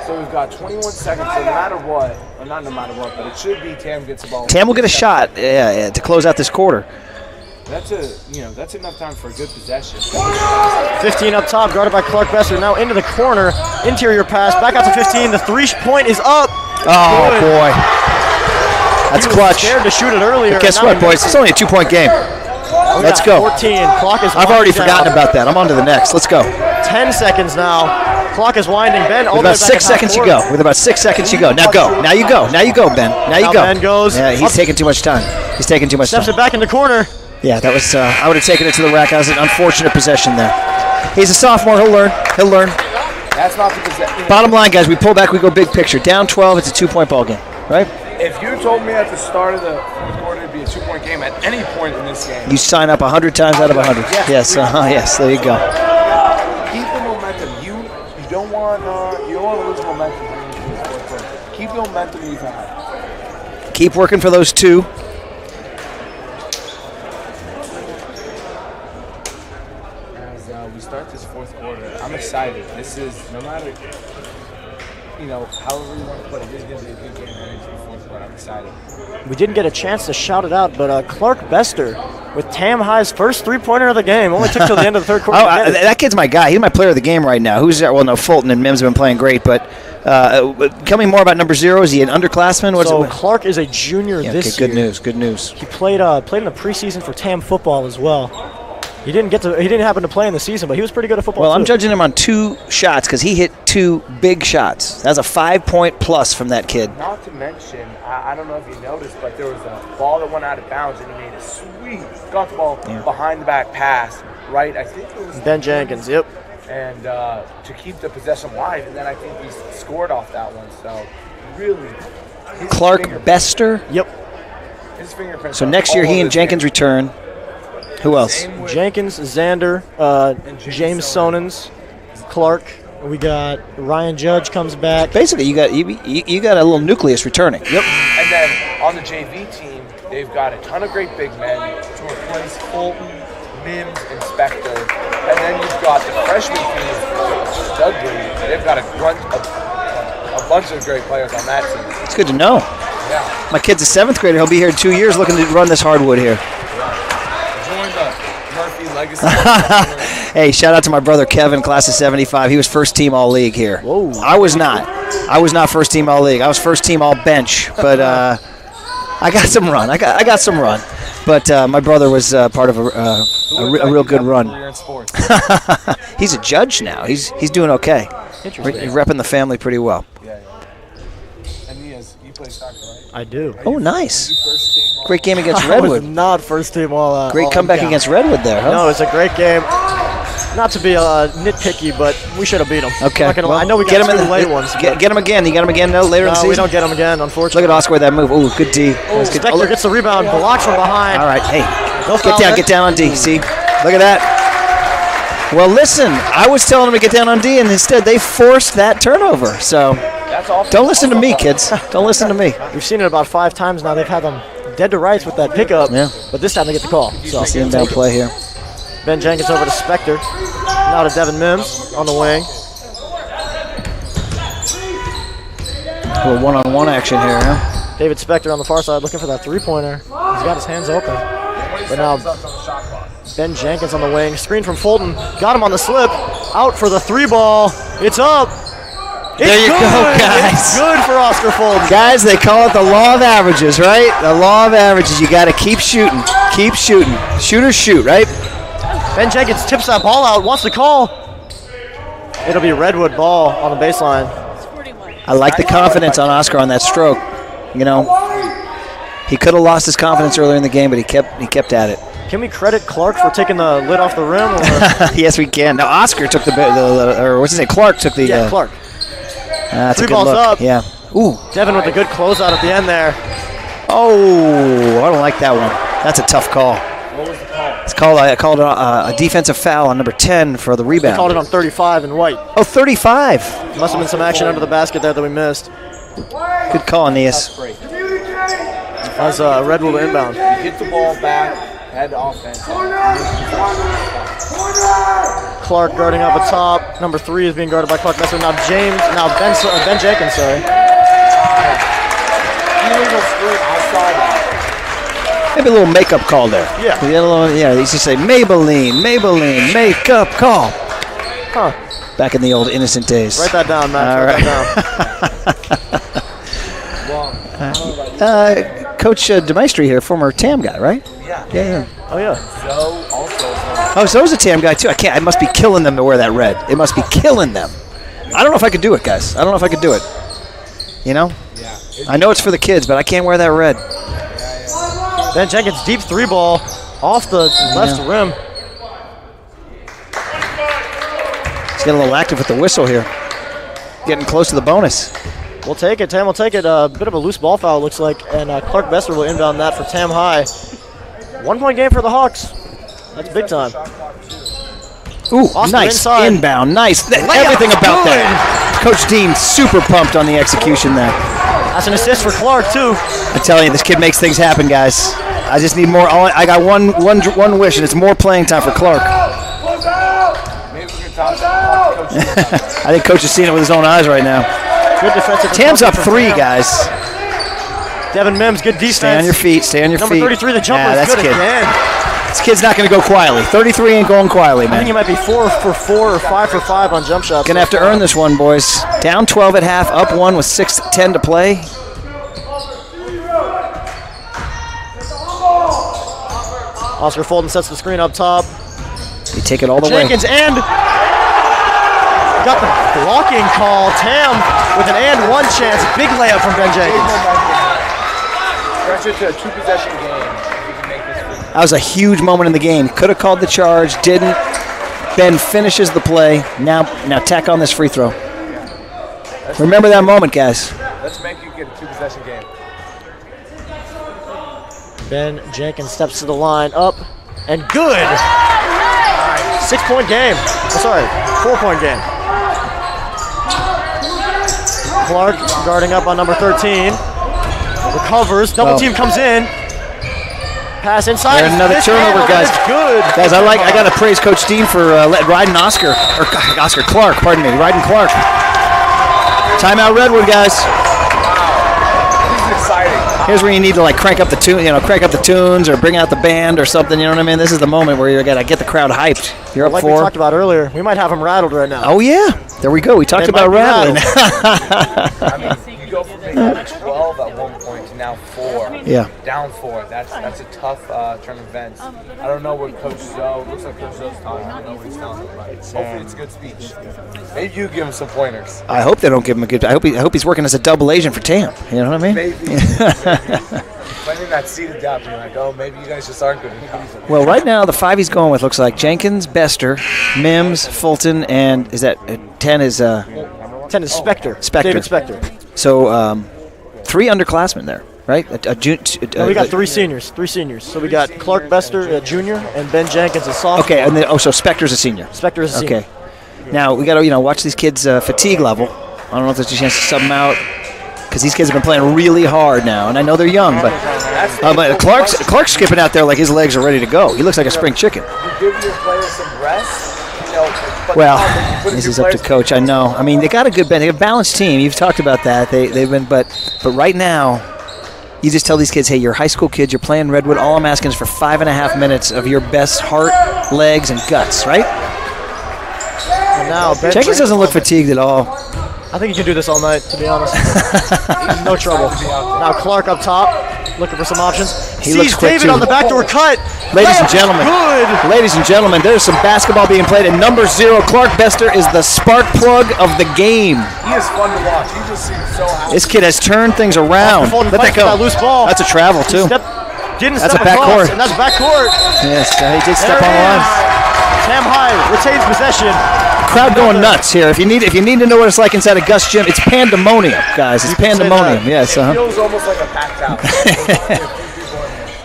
So we've got 21 seconds, so no matter what, or not no matter what, but it should be Tam gets the ball. Tam will get a shot to close out this quarter. That's enough time for a good possession. 15 up top, guarded by Clark Besser. Now into the corner, interior pass, back out to 15. The 3-point is up. Oh, Good. boy. That's clutch. Scared to shoot it earlier. But guess what, boys? It's only a 2-point game. Let's go. 14. Clock is I've already winding forgotten down. about that. I'm on to the next. Let's go. 10 seconds now. Clock is winding. Ben, all With about 6 seconds you go. With about 6 seconds you go. Now go. Now you go. Now you go, Ben. Now you go. Ben goes. Yeah, he's taking too much time. He's taking too much time. Steps it back in the corner. Yeah, that was. I would have taken it to the rack. That was an unfortunate possession there. He's a sophomore. He'll learn. He'll learn. That's not the possession. Bottom line, guys, we pull back. We go big picture. Down 12. It's a 2-point ball game, right? If you told me at the start of the fourth quarter it'd be a 2-point game at any point in this game, You sign up 100 times out of 100. Yes. Yes. There you go. keep the momentum. You don't want to lose momentum. Keep the momentum you've had. Keep working for those two. As we start this fourth quarter, I'm excited. This is, no matter, however you want to put it, this is going to be a good game heading into the fourth quarter. I'm excited. We didn't get a chance to shout it out, but Clark Bester with Tam High's first 3-pointer of the game. Only took till the end of the third quarter. That kid's my guy. He's my player of the game right now. Who's there? Well, no, Fulton and Mims have been playing great, but tell me more about number 0. Is he an underclassman? Clark is a junior this year. Good news. Good news. He played in the preseason for Tam football as well. He didn't happen to play in the season, but he was pretty good at football. Well, too. I'm judging him on 2 shots because he hit 2 big shots. That's a 5-point plus from that kid. Not to mention, I don't know if you noticed, but there was a ball that went out of bounds and he made a sweet got the ball behind the back pass, right? I think it was Ben Jenkins, yep. And to keep the possession alive, and then I think he scored off that one. So really, Clark Bester. Yep. His fingerprints. So next year he and Jenkins return. Who else? Jenkins, Xander, James Sonens, Clark. We got Ryan Judge comes back. Basically, you got a little nucleus returning. Yep. And then on the JV team, they've got a ton of great big men to replace Fulton, Mims, and Spector. And then you've got the freshman team, Dudley. They've got a bunch of great players on that team. It's good to know. Yeah. My kid's a 7th grader. He'll be here in 2 years looking to run this hardwood here. Join the Murphy Legacy. Hey, shout out to my brother Kevin, class of 75. He was first team all league here. Whoa. I was not first team all league. I was first team all bench, but I got some run. I got some run. But my brother was part of a real good run. He's a judge now. He's doing okay. Interesting. He's repping the family pretty well. Yeah. And you play soccer, right? I do. Oh, nice. Great game against I was Redwood. not first team all. Great all comeback down. against Redwood there, huh? No, it's a great game. Not to be nitpicky, but we should have beat them. Okay. I know we got two late ones. Get him again. You got him again later in the No, season? we don't get them again, unfortunately. Look at Oscar with that move. Ooh, good D. Oh, Spector gets the rebound, blocks from behind. All right, hey, No foul get down on D. See, look at that. Well, listen, I was telling them to get down on D, and instead they forced that turnover. So don't listen to me, kids. Don't listen to me. We've seen it about 5 times now. They've had them dead to rights with that pickup, but this time they get the call. So See him down play here. Ben Jenkins over to Spector. Now to Devin Mims on the wing. A little one-on-one action here, huh? David Spector on the far side looking for that three-pointer. He's got his hands open. But now Ben Jenkins on the wing. Screen from Fulton. Got him on the slip. Out for the 3-ball. It's up. There you go, guys. It's good for Oscar Fulton. Guys, they call it the law of averages, right? The law of averages. You got to keep shooting. Keep shooting. Shoot or shoot, right? Ben Jenkins tips that ball out. Wants the call. It'll be Redwood ball on the baseline. I like the confidence on Oscar on that stroke. You know, he could have lost his confidence earlier in the game, but he kept at it. Can we credit Clark for taking the lid off the rim? Or? Yes, we can. Now Oscar took or what's his name? Clark took the. Yeah, Clark. That's 3 a good balls look. up. Yeah. Ooh. Devin with a good closeout at the end there. Oh, I don't like that one. That's a tough call. What was the call? It's called. I called a defensive foul on number 10 for the They rebound. called it on 35 in white. Oh, 35. Must have been some action under the basket there that we missed. Good call, Aeneas. As Redwood will inbound. Get the ball back, head offense. Clark guarding up at top. Number 3 is being guarded by Clark Messer. Now Ben Jenkins, sorry. Illegal screen, I saw that. Maybe a little makeup call there. Yeah. They used to say Maybelline, makeup call. Huh. Back in the old innocent days. Write that down, Max. All Write right. that down. Coach DeMaestri here, former TAM guy, right? Yeah. Oh, yeah. So also. Oh, Zoe's a TAM guy too. I must be killing them to wear that red. It must be killing them. I don't know if I could do it, guys. I don't know if I could do it. You know? Yeah. I know it's for the kids, but I can't wear that red. Ben Jenkins, deep 3-ball off the left rim. He's getting a little active with the whistle here. Getting close to the bonus. We'll take it. Tam will take it. A bit of a loose ball foul, it looks like. And Clark Besser will inbound that for Tam High. 1-point game for the Hawks. That's big time. Ooh, Oscar nice inside. inbound. Nice. Everything about that. Coach Dean super pumped on the execution there. That's an assist for Clark, too. I tell you, this kid makes things happen, guys. I just need more. I got one wish, and it's more playing time for Clark. Maybe we can talk to Coach. I think Coach is seeing it with his own eyes right now. Good defensive. Tam's up 3, Tam. guys. Devin Mims, good defense. Stay on your feet. Stay on your Number feet. 33, the jumper is that's good kid. again. This kid's not going to go quietly. 33 ain't going quietly, I think he man. might be 4 for 4 or 5 for 5 on jump shots. Gonna have to earn this one, boys. Down 12 at half, up 1 with 6:10 to play. Oscar Fulton sets the screen up top. You take it all the way. Jenkins and got the blocking call. Tam with an and 1 chance. Big layup from Ben Jenkins. Stretch it to a 2-possession game. If we can make this free. That was a huge moment in the game. Could have called the charge, didn't. Ben finishes the play. Now tack on this free throw. Remember that moment, guys. Let's make you get a 2-possession game. Ben Jenkins steps to the line, up, and good. 6-point game. Oh, sorry, 4-point game. Clark guarding up on number 13. Recovers. Double team comes in. Pass inside. There's another turnover, guys. Good. Guys, I got to praise Coach Dean for riding Oscar Clark. Pardon me, riding Clark. Timeout, Redwood, guys. This is exciting. Here's where you need to like crank up the tunes or bring out the band or something. You know what I mean? This is the moment where you got to get the crowd hyped. You're up Like 4. we talked about earlier, we might have them rattled right now. Oh yeah, there we go. We talked about rattling. I mean, you go from being at 12 at one point to now 4. Yeah. Down 4. That's a tough turn of events. I don't know what Coach Zoe looks like. Coach Zoe's talking. I don't know what he's telling them. Right? Hopefully, it's a good speech. Maybe you give him some pointers. I hope they don't give him a good. I hope he's working as a double agent for Tam. You know what I mean? Maybe. Playing that seated depth, you're like, oh, maybe you guys just aren't good enough. Well, right now the 5 he's going with looks like Jenkins, Bester, Mims, Fulton, and is that 10 is 10 is Spector. David Spector. So 3 underclassmen there, right? No, we got 3 seniors. So we got Clark Bester, junior, and Ben Jenkins, a sophomore. Okay, and then so Spector's a senior. Spector is a senior. Okay. Now we got to watch these kids' fatigue level. I don't know if there's a chance to sub them out because these kids have been playing really hard now, and I know they're young, but Clark's skipping out there like his legs are ready to go. He looks like a spring chicken. You give your players some rest. Well, this is up to coach. I know. I mean, they got a good bench. They have a balanced team. You've talked about that. They've been, but right now, you just tell these kids, hey, you're high school kids. You're playing Redwood. All I'm asking is for 5.5 minutes of your best heart, legs, and guts. Right? And now Jenkins doesn't look fatigued at all. I think he can do this all night, to be honest. No trouble. Now Clark up top, looking for some options. He looks quick David too. on the backdoor cut. Ladies and gentlemen, there's some basketball being played, and number 0, Clark Bester, is the spark plug of the game. He is fun to watch. He just seems so happy. This kid has turned things around. Let that go. That loose ball. That's a travel too. That's a backcourt. And that's backcourt. Yes, he did step on the line. Tam High retains possession. Crowd going nuts here. If you need to know what it's like inside a Gus gym, it's pandemonium, guys. It's pandemonium. Yes. It feels almost like a packed house.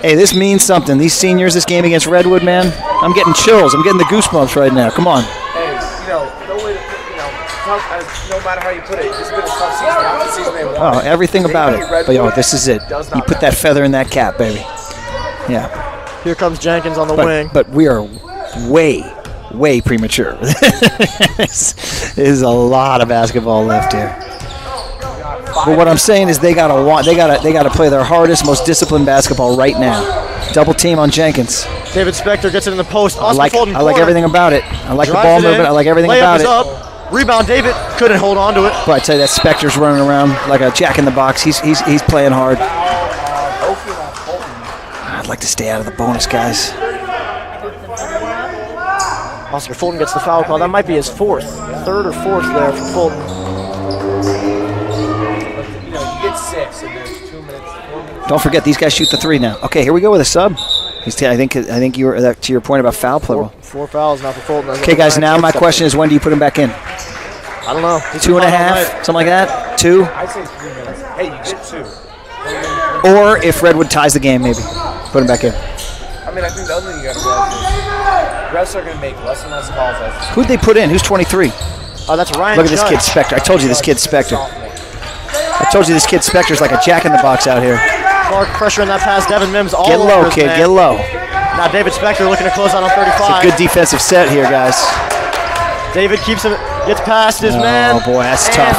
Hey, this means something. These seniors, this game against Redwood, man, I'm getting chills. I'm getting the goosebumps right now. Come on. Hey, no way to, no matter how you put it, it's been a tough season. Half the season they won. Oh, everything about it. But this is it. You put that feather in that cap, baby. Yeah. Here comes Jenkins on the wing. But we are way premature. There's a lot of basketball left here. But what I'm saying is they gotta play their hardest, most disciplined basketball right now. Double team on Jenkins. David Spector gets it in the post. I like everything about it. I like the ball movement. I like everything about it. Up. Rebound, David couldn't hold on to it. But I tell you, that Spector's running around like a jack in the box. He's playing hard. I'd like to stay out of the bonus, guys. Oscar Fulton gets the foul call. That might be his 4th, 3rd or 4th there for Fulton. You get 6 and there's 2 minutes, 4 minutes. Don't forget, these guys shoot the 3 now. Okay, here we go with a sub. I think you were to your point about foul play. 4 fouls now for Fulton. Okay, guys. Now my question is, when do you put him back in? I don't know. 2.5, something like that. 2. I'd say 3 minutes. Hey, you get 2. Or if Redwood ties the game, maybe put him back in. I mean, I think the other thing you got to realize is refs are going to make less and less calls. Who'd they put in? Who's 23? Oh, that's Ryan. Look at this kid Spector. I told you this kid Spector. Spector's like a jack in the box out here. Clark pressuring that pass. Devin Mims all Get low, over kid. man. Get low. Now David Spector looking to close out on 35. It's a good defensive set here, guys. David keeps him, gets past his man. Oh boy, that's and tough.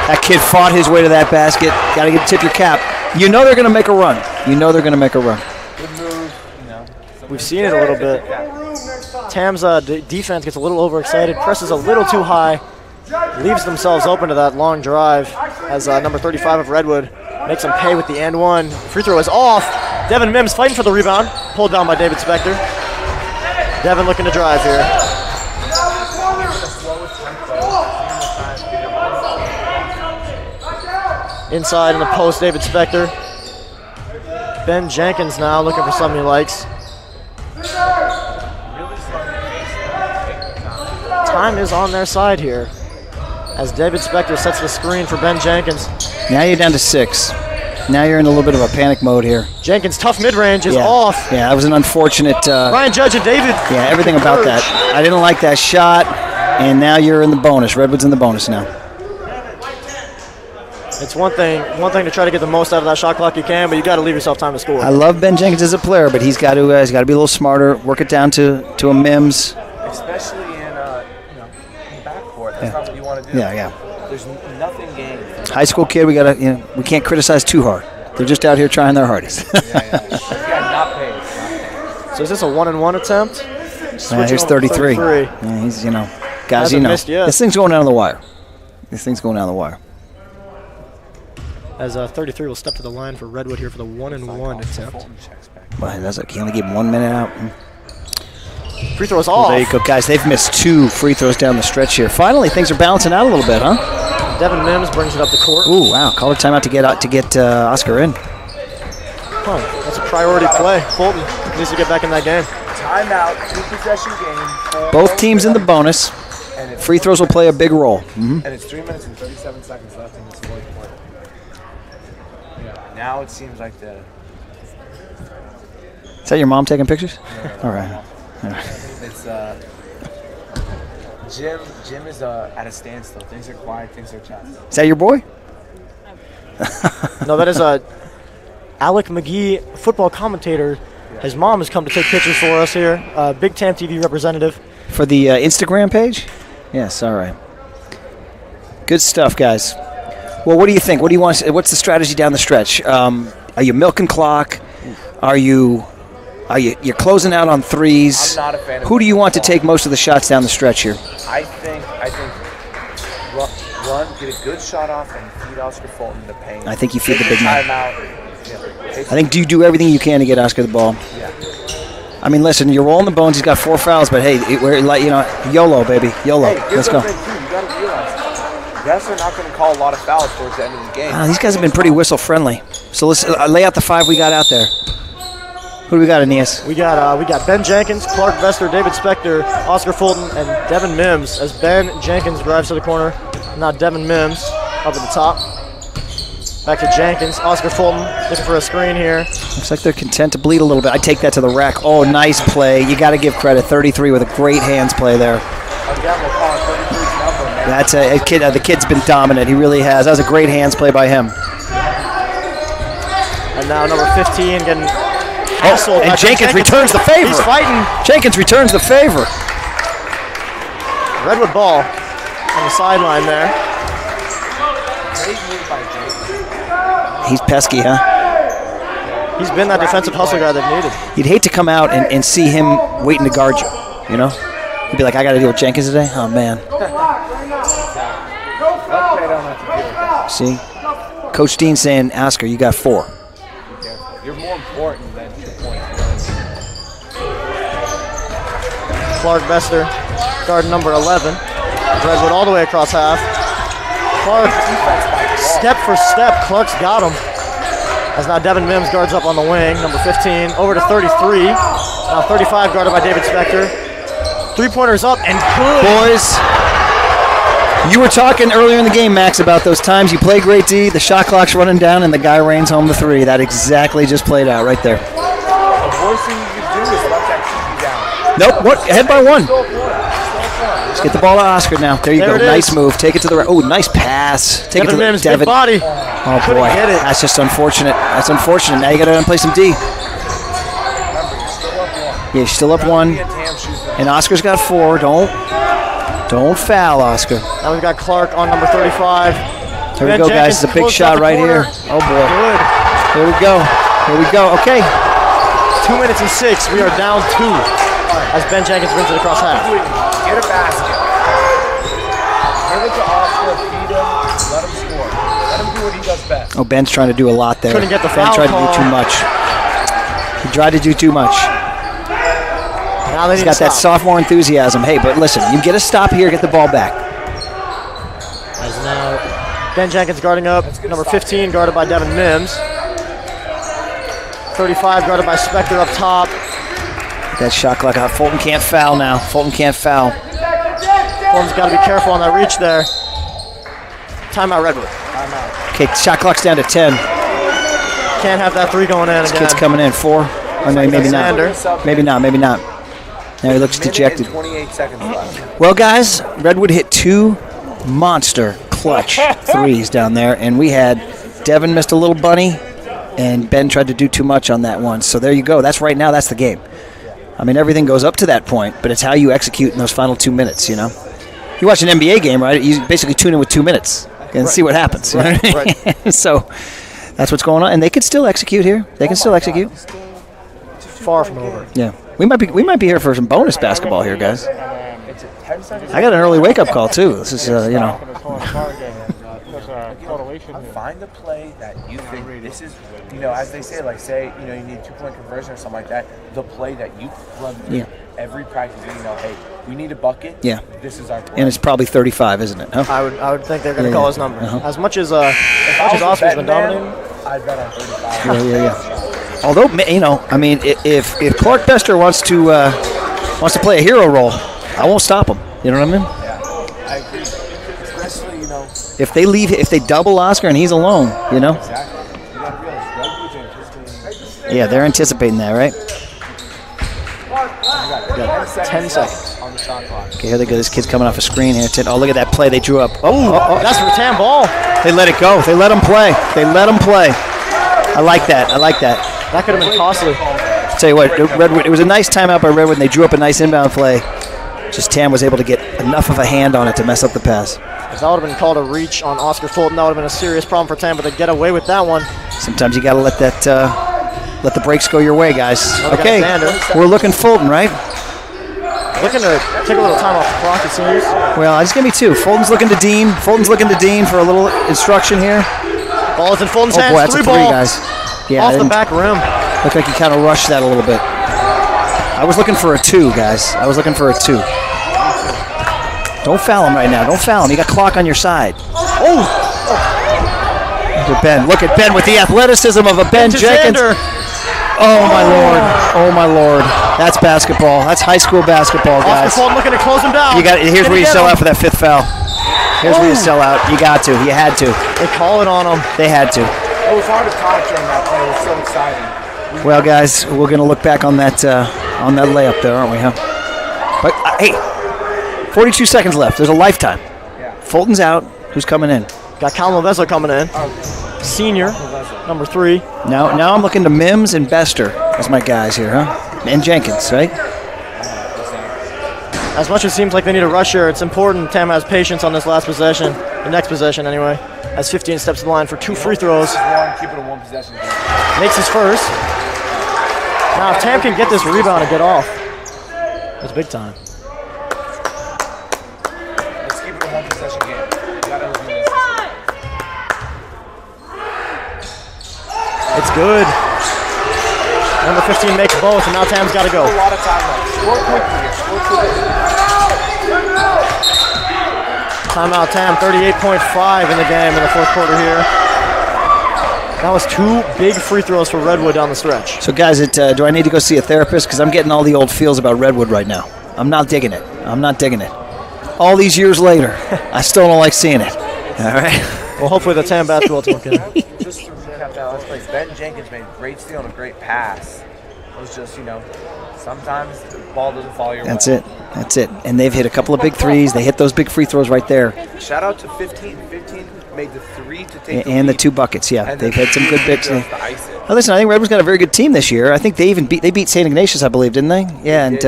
That kid fought his way to that basket. Got to tip your cap. You know they're going to make a run. Good move. We've seen it a little bit. Tam's defense gets a little overexcited, presses a little too high, leaves themselves open to that long drive as number 35 of Redwood makes them pay with the and one. Free throw is off. Devin Mims fighting for the rebound, pulled down by David Spector. Devin looking to drive here. Inside in the post, David Spector. Ben Jenkins now looking for something he likes. Time is on their side here as David Spector sets the screen for Ben Jenkins. Now you're down to 6. Now you're in a little bit of a panic mode here. Jenkins' tough mid-range is off. Yeah, that was an unfortunate... Ryan Judge and David. Yeah, everything about that. I didn't like that shot, and now you're in the bonus. Redwood's in the bonus now. It's one thing to try to get the most out of that shot clock you can, but you got to leave yourself time to score. I love Ben Jenkins as a player, but he's got to be a little smarter, work it down to a Mims. Especially in backcourt. That's not what you want to do. Yeah. There's nothing gained. High school kid, we can't criticize too hard. They're just out here trying their hardest. Not paid. So is this a 1-and-1 attempt? Here's 33. Yeah, he's, guys, Hasn't missed yet. this thing's going down the wire. As 33 will step to the line for Redwood here for the 1-and-1 attempt. Well, he only gave him 1 minute out. Free throws off. There you go, guys. They've missed 2 free throws down the stretch here. Finally, things are balancing out a little bit, huh? Devin Mims brings it up the court. Ooh, wow. Call a timeout to get Oscar in. Oh, that's a priority play. Fulton needs to get back in that game. Timeout, 2-possession game. Both teams in the bonus. Free throws will play a big role. And it's 3 minutes and 37 seconds left in this fourth quarter. Now it seems like Is that your mom taking pictures? All right. It's Jim is at a standstill. Things are quiet. Things are chatting. Is that your boy? No, that is Alec McGee, football commentator. His mom has come to take pictures for us here. Big Tam TV representative. For the Instagram page? Yes, all right. Good stuff, guys. Well, what do you think? What do you want? What's the strategy down the stretch? Are you milking clock? You're closing out on threes? I'm not a fan of Who do you want to take most of the shots down the stretch here? I think run, get a good shot off, and feed Oscar Fulton the paint. I think you feed the Take big man. timeout. I think do you do everything you can to get Oscar the ball? Yeah. I mean, listen, you're rolling the bones. He's got 4 fouls, but hey, we're like YOLO, baby, YOLO. Let's go. You got to realize, refs are not going to call a lot of fouls towards the end of the game. These guys have been pretty whistle friendly. So let's lay out the 5 we got out there. Who do we got, Aeneas? We got Ben Jenkins, Clark Vester, David Spector, Oscar Fulton, and Devin Mims. As Ben Jenkins drives to the corner, now Devin Mims up at the top. Back to Jenkins, Oscar Fulton looking for a screen here. Looks like they're content to bleed a little bit. I take that to the rack. Oh, nice play. You got to give credit. 33 with a great hands play there. Again, we'll call it 33's number, man. That's a kid. The kid's been dominant. He really has. That was a great hands play by him. And now number 15 getting hassled. And Jenkins returns the favor. He's fighting. Jenkins returns the favor. Redwood ball on the sideline there. Great move by Jake. He's pesky, huh? He's been that defensive hustle guy they've needed. You'd hate to come out and see him waiting to guard you, He'd be like, I got to deal with Jenkins today? Oh, man. See? Coach Dean saying, Oscar, you got 4. You're more important than 2 points. Clark Vester, guard number 11. Redwood all the way across half. Clark, step for step, Clark's got him. As now Devin Mims guards up on the wing, number 15, over to 33. Now 35 guarded by David Spector. 3-pointers up and good. Boys, you were talking earlier in the game, Max, about those times you play great D, the shot clock's running down, and the guy rains home the 3. That exactly just played out right there. The worst thing you can do is let that keep you down. Nope, what? Ahead by 1. Let's get the ball to Oscar now. There you go. Nice move. Take it to the right. Oh, nice pass. Take it to Mims, Devin. big body. Oh, boy. That's just unfortunate. That's unfortunate. Now you got to play some D. Yeah, you're still up 1. And Oscar's got 4. Don't foul, Oscar. Now we've got Clark on number 35. There we go, guys. It's a big shot right here. Oh, boy. Good. Here we go. Here we go. Okay. 2 minutes and 6. We are down 2 as Ben Jenkins brings it across half. Get a basket. Give it to Oscar. Feed him. Let him score. Let him do what he does best. Oh, Ben's trying to do a lot there. Couldn't get the Ben foul tried to call. do too much. He tried to do too much. Now they He's need got that sophomore enthusiasm. Hey, but listen, you get a stop here, get the ball back. As now Ben Jenkins guarding up. Number 15 guarded by Devin Mims. 35 guarded by Spector up top. That shot clock out. Fulton can't foul now. Fulton can't foul. Fulton's got to be careful on that reach there. Timeout, Redwood. Okay, shot clock's down to 10. Can't have that 3 going in This again. kid's coming in. 4. Oh, no, maybe not. Maybe not. Maybe not. Now he looks dejected. 28 seconds left. Well, guys, Redwood hit 2 monster clutch threes down there, and we had Devin missed a little bunny, and Ben tried to do too much on that one. So there you go. That's right now. That's the game. I mean, everything goes up to that point, but it's how you execute in those final 2 minutes. You know, you watch an NBA game, right? You basically tune in with 2 minutes and see what happens. You know what I mean? So that's what's going on, and they can still execute here. They can still execute. Far from over. Yeah, we might be here for some bonus basketball here, guys. I got an early wake up call too. This is you know. Find the play that you think this is, you know, as they say, like say, you know, you need 2-point conversion or something like that. The play that you run every practice, you know, hey, we need a bucket. Yeah. This is our play. And it's probably 35, isn't it? Huh? I would think they're going to call his number. As much as Oscar's been dominating. I'd bet on 35. Yeah. Although, you know, I mean, if Clark Bester wants to play a hero role, I won't stop him. You know what I mean? Yeah, I agree. Especially, you know. If they double Oscar and he's alone, you know. Exactly. You got to realize Redwood's anticipating. Yeah, they're anticipating that, right? You got 10 seconds on the shot clock. Okay, here they go. This kid's coming off a screen here. Oh, look at that play they drew up. That's for Tam Ball. They let it go. They let him play. I like that. That could have been costly. Tell you what, Redwood. It was a nice timeout by Redwood. And they drew up a nice inbound play. Just Tam was able to get enough of a hand on it to mess up the pass. If that would have been called a reach on Oscar Fulton, that would have been a serious problem for Tam, but they get away with that one. Sometimes you got to let that let the breaks go your way, guys. Another Okay, guy, we're looking Fulton, right? Looking to take a little time off the clock, it seems. Well, just give me 2. Fulton's looking to Dean. For a little instruction here. Ball is in Fulton's hands. Boy, that's a 3, ball. guys. Yeah, Off the back rim. Looked like he kind of rushed that a little bit. I was looking for a 2, guys. Don't foul him right now. Don't foul him. You got clock on your side. Oh! Look at Ben with the athleticism of a Ben Jenkins. Oh my lord. That's basketball. That's high school basketball, guys. Oscar Fulton looking to close him down. Here's where you sell out for that 5th foul. Here's where you sell out. You got to. You had to. They call it on him. They had to. It was hard to talk during that play. It was so exciting. Well, guys, we're going to look back on that layup there, aren't we, huh? But, hey, 42 seconds left. There's a lifetime. Yeah. Fulton's out. Who's coming in? Got Calum Leveso coming in. Senior, number 3. Now I'm looking to Mims and Bester as my guys here, huh? And Jenkins, right? As much as it seems like they need a rusher, it's important Tam has patience on this last possession. The next possession, anyway. As 15 steps to the line for 2 free throws. Keep it a 1 possession game. Makes his first. Now, if Tam can get this rebound and get off, that's big time. Let's keep it a 1 possession game. It's good. Number 15 makes both, and now Tam's got to go. A lot of time left. Score quickly here. Timeout Tam, 38.5 in the game in the 4th quarter here. That was 2 big free throws for Redwood down the stretch. So, guys, do I need to go see a therapist? Because I'm getting all the old feels about Redwood right now. I'm not digging it. All these years later, I still don't like seeing it. All right? Well, hopefully the Tam basketball team can. Just to recap that last place, Ben Jenkins made a great steal and a great pass. It was just, you know, sometimes the ball doesn't fall your way. That's it. And they've hit a couple of big threes. They hit those big free throws right there. Shout out to 15. 15 made the 3 to take the and lead. The 2 buckets, yeah. And they've had some good bigs. Now Now, listen, I think Redwood's got a very good team this year. I think they beat St. Ignatius, I believe, didn't they? Yeah, and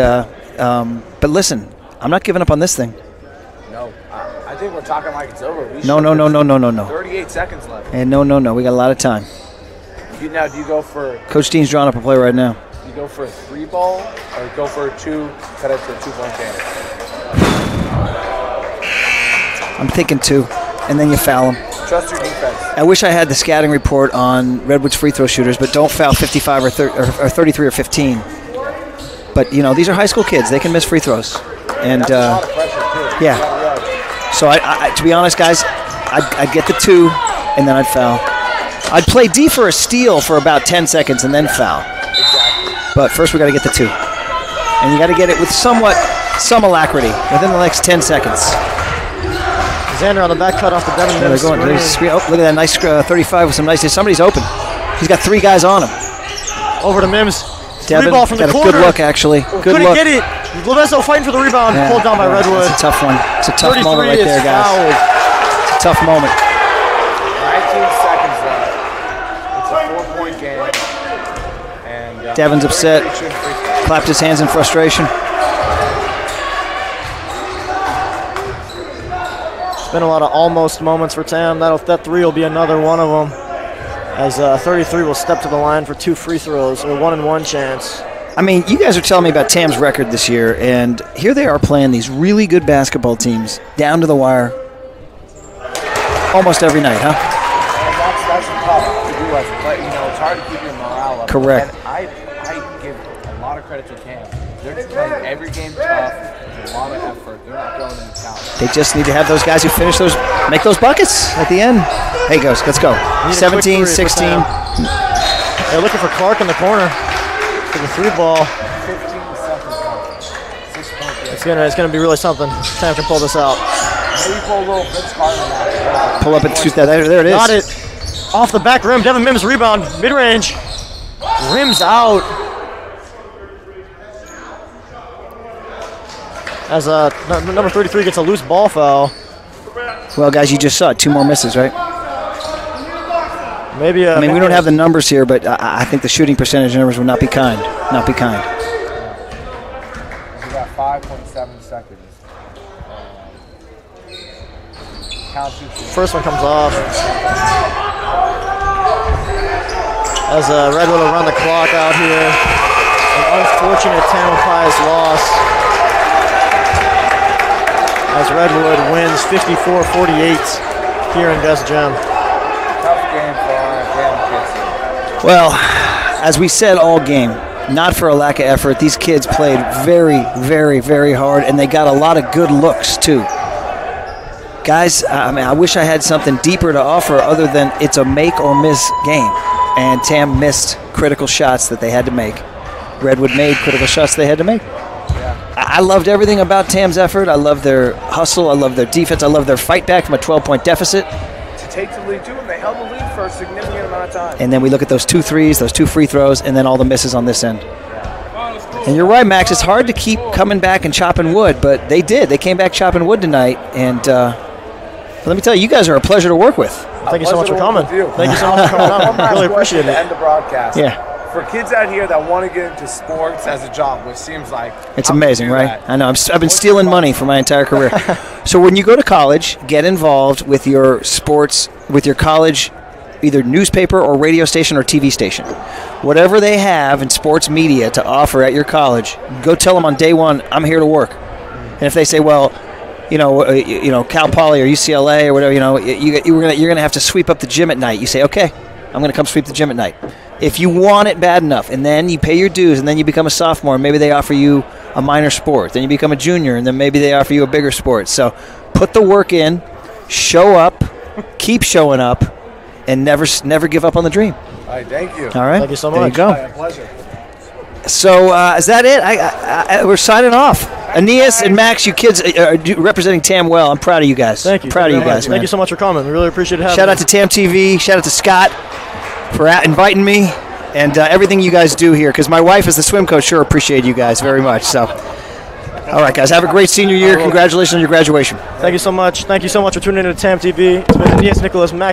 but listen, I'm not giving up on this thing. No, I think we're talking like it's over. No. 38 seconds left. And no. We got a lot of time. Do you go for? Coach Dean's drawing up a play right now. Do you go for a 3 ball or go for a 2? Cut it to a 2-point game. I'm thinking 2, and then you foul them. Trust your defense. I wish I had the scouting report on Redwood's free throw shooters, but don't foul 55 or 33 or 15. But you know, these are high school kids; they can miss free throws, and That's a lot of pressure too. yeah. So I to be honest, guys, I'd get the 2, and then I'd foul. I'd play D for a steal for about 10 seconds and then foul. Exactly. But first we got to get the 2. And you got to get it with some alacrity within the next 10 seconds. Xander on the back cut off the Devin Mims screen. Oh, look at that nice 35 with some nice. Somebody's open. He's got 3 guys on him. Over to Mims. Devin Three ball from the got corner. a good look, actually. Good Couldn't look. get it. Leveso fighting for the rebound. Yeah, Pulled down by Redwood. It's a tough one. It's a tough moment right there, guys. tough moment. 19 seconds left. It's a 4-point game. And Devin's upset. Clapped his hands in frustration. It's been a lot of almost moments for Tam. That three will be another one of them. As 33 will step to the line for 2 free throws, a 1-and-1 chance. I mean, you guys are telling me about Tam's record this year, and here they are playing these really good basketball teams down to the wire almost every night, huh? And that's tough to do as a player. You know, it's hard to keep your morale up. Correct. And I give a lot of credit to Tam. They're just playing every game tough. There's a lot of effort. They're not throwing any talent. They just need to have those guys who finish those, make those buckets at the end. Hey, goes, let's go. 17, 16. They're looking for Clark in the corner for the 3-ball. 15 seconds left. 6 It's gonna be really something. Tam can pull this out. Maybe pull a little bit harder than that. Pull up and shoot that. There it is. Got it. Off the back rim. Devin Mims rebound. Mid-range. Rims out. As number 33 gets a loose ball foul. Well, guys, you just saw it. 2 more misses, right? Maybe. I mean, we don't have the numbers here, but I think the shooting percentage numbers would not be kind. Not be kind. We got 5.7 seconds. First one comes off. As Redwood will run the clock out here. An unfortunate Tamalpais loss. As Redwood wins 54-48 here in Gus Gym. Tough game for our damn kids. Well, as we said all game, not for a lack of effort. These kids played very, very, very hard, and they got a lot of good looks, too. Guys, I mean, I wish I had something deeper to offer other than it's a make or miss game. And Tam missed critical shots that they had to make. Redwood made critical shots they had to make. I loved everything about Tam's effort. I love their hustle. I love their defense. I love their fight back from a 12-point deficit. To take the lead, too, and they held the lead for a significant amount of time. And then we look at those 2 threes, those 2 free throws, and then all the misses on this end. And you're right, Max. It's hard to keep coming back and chopping wood, but they did. They came back chopping wood tonight. And let me tell you, you guys are a pleasure to work with. Thank you so much for coming. Thank you so much for coming out. Really appreciate To it. end the broadcast. Yeah. For kids out here that want to get into sports as a job, which seems like It's how can amazing, you do right? that? I know. I've been stealing money for my entire career. So when you go to college, get involved with your sports, with your college, either newspaper or radio station or TV station. Whatever they have in sports media to offer at your college, go tell them on day one, I'm here to work. And if they say, well, you know, Cal Poly or UCLA or whatever, you're gonna have to sweep up the gym at night. You say, okay, I'm gonna come sweep the gym at night. If you want it bad enough, and then you pay your dues, and then you become a sophomore, and maybe they offer you a minor sport. Then you become a junior, and then maybe they offer you a bigger sport. So put the work in, show up, keep showing up, and never give up on the dream. All right, thank you. All right? Thank you so There much. you go. A pleasure. So is that it? We're signing off. Aeneas and Max, you kids are representing Tam well. I'm proud of you guys. Thank you. Proud of you Thank guys, man. Thank you so much for coming. We really appreciate having Shout you. out to Tam TV. Shout out to Scott for inviting me and everything you guys do here. Because my wife is the swim coach. Sure appreciate you guys very much. So, all right, guys. Have a great senior year. Congratulations on your graduation. Thank you so much. Thank you so much for tuning in to TAM TV. It's been Aeneas, Nicholas, Max.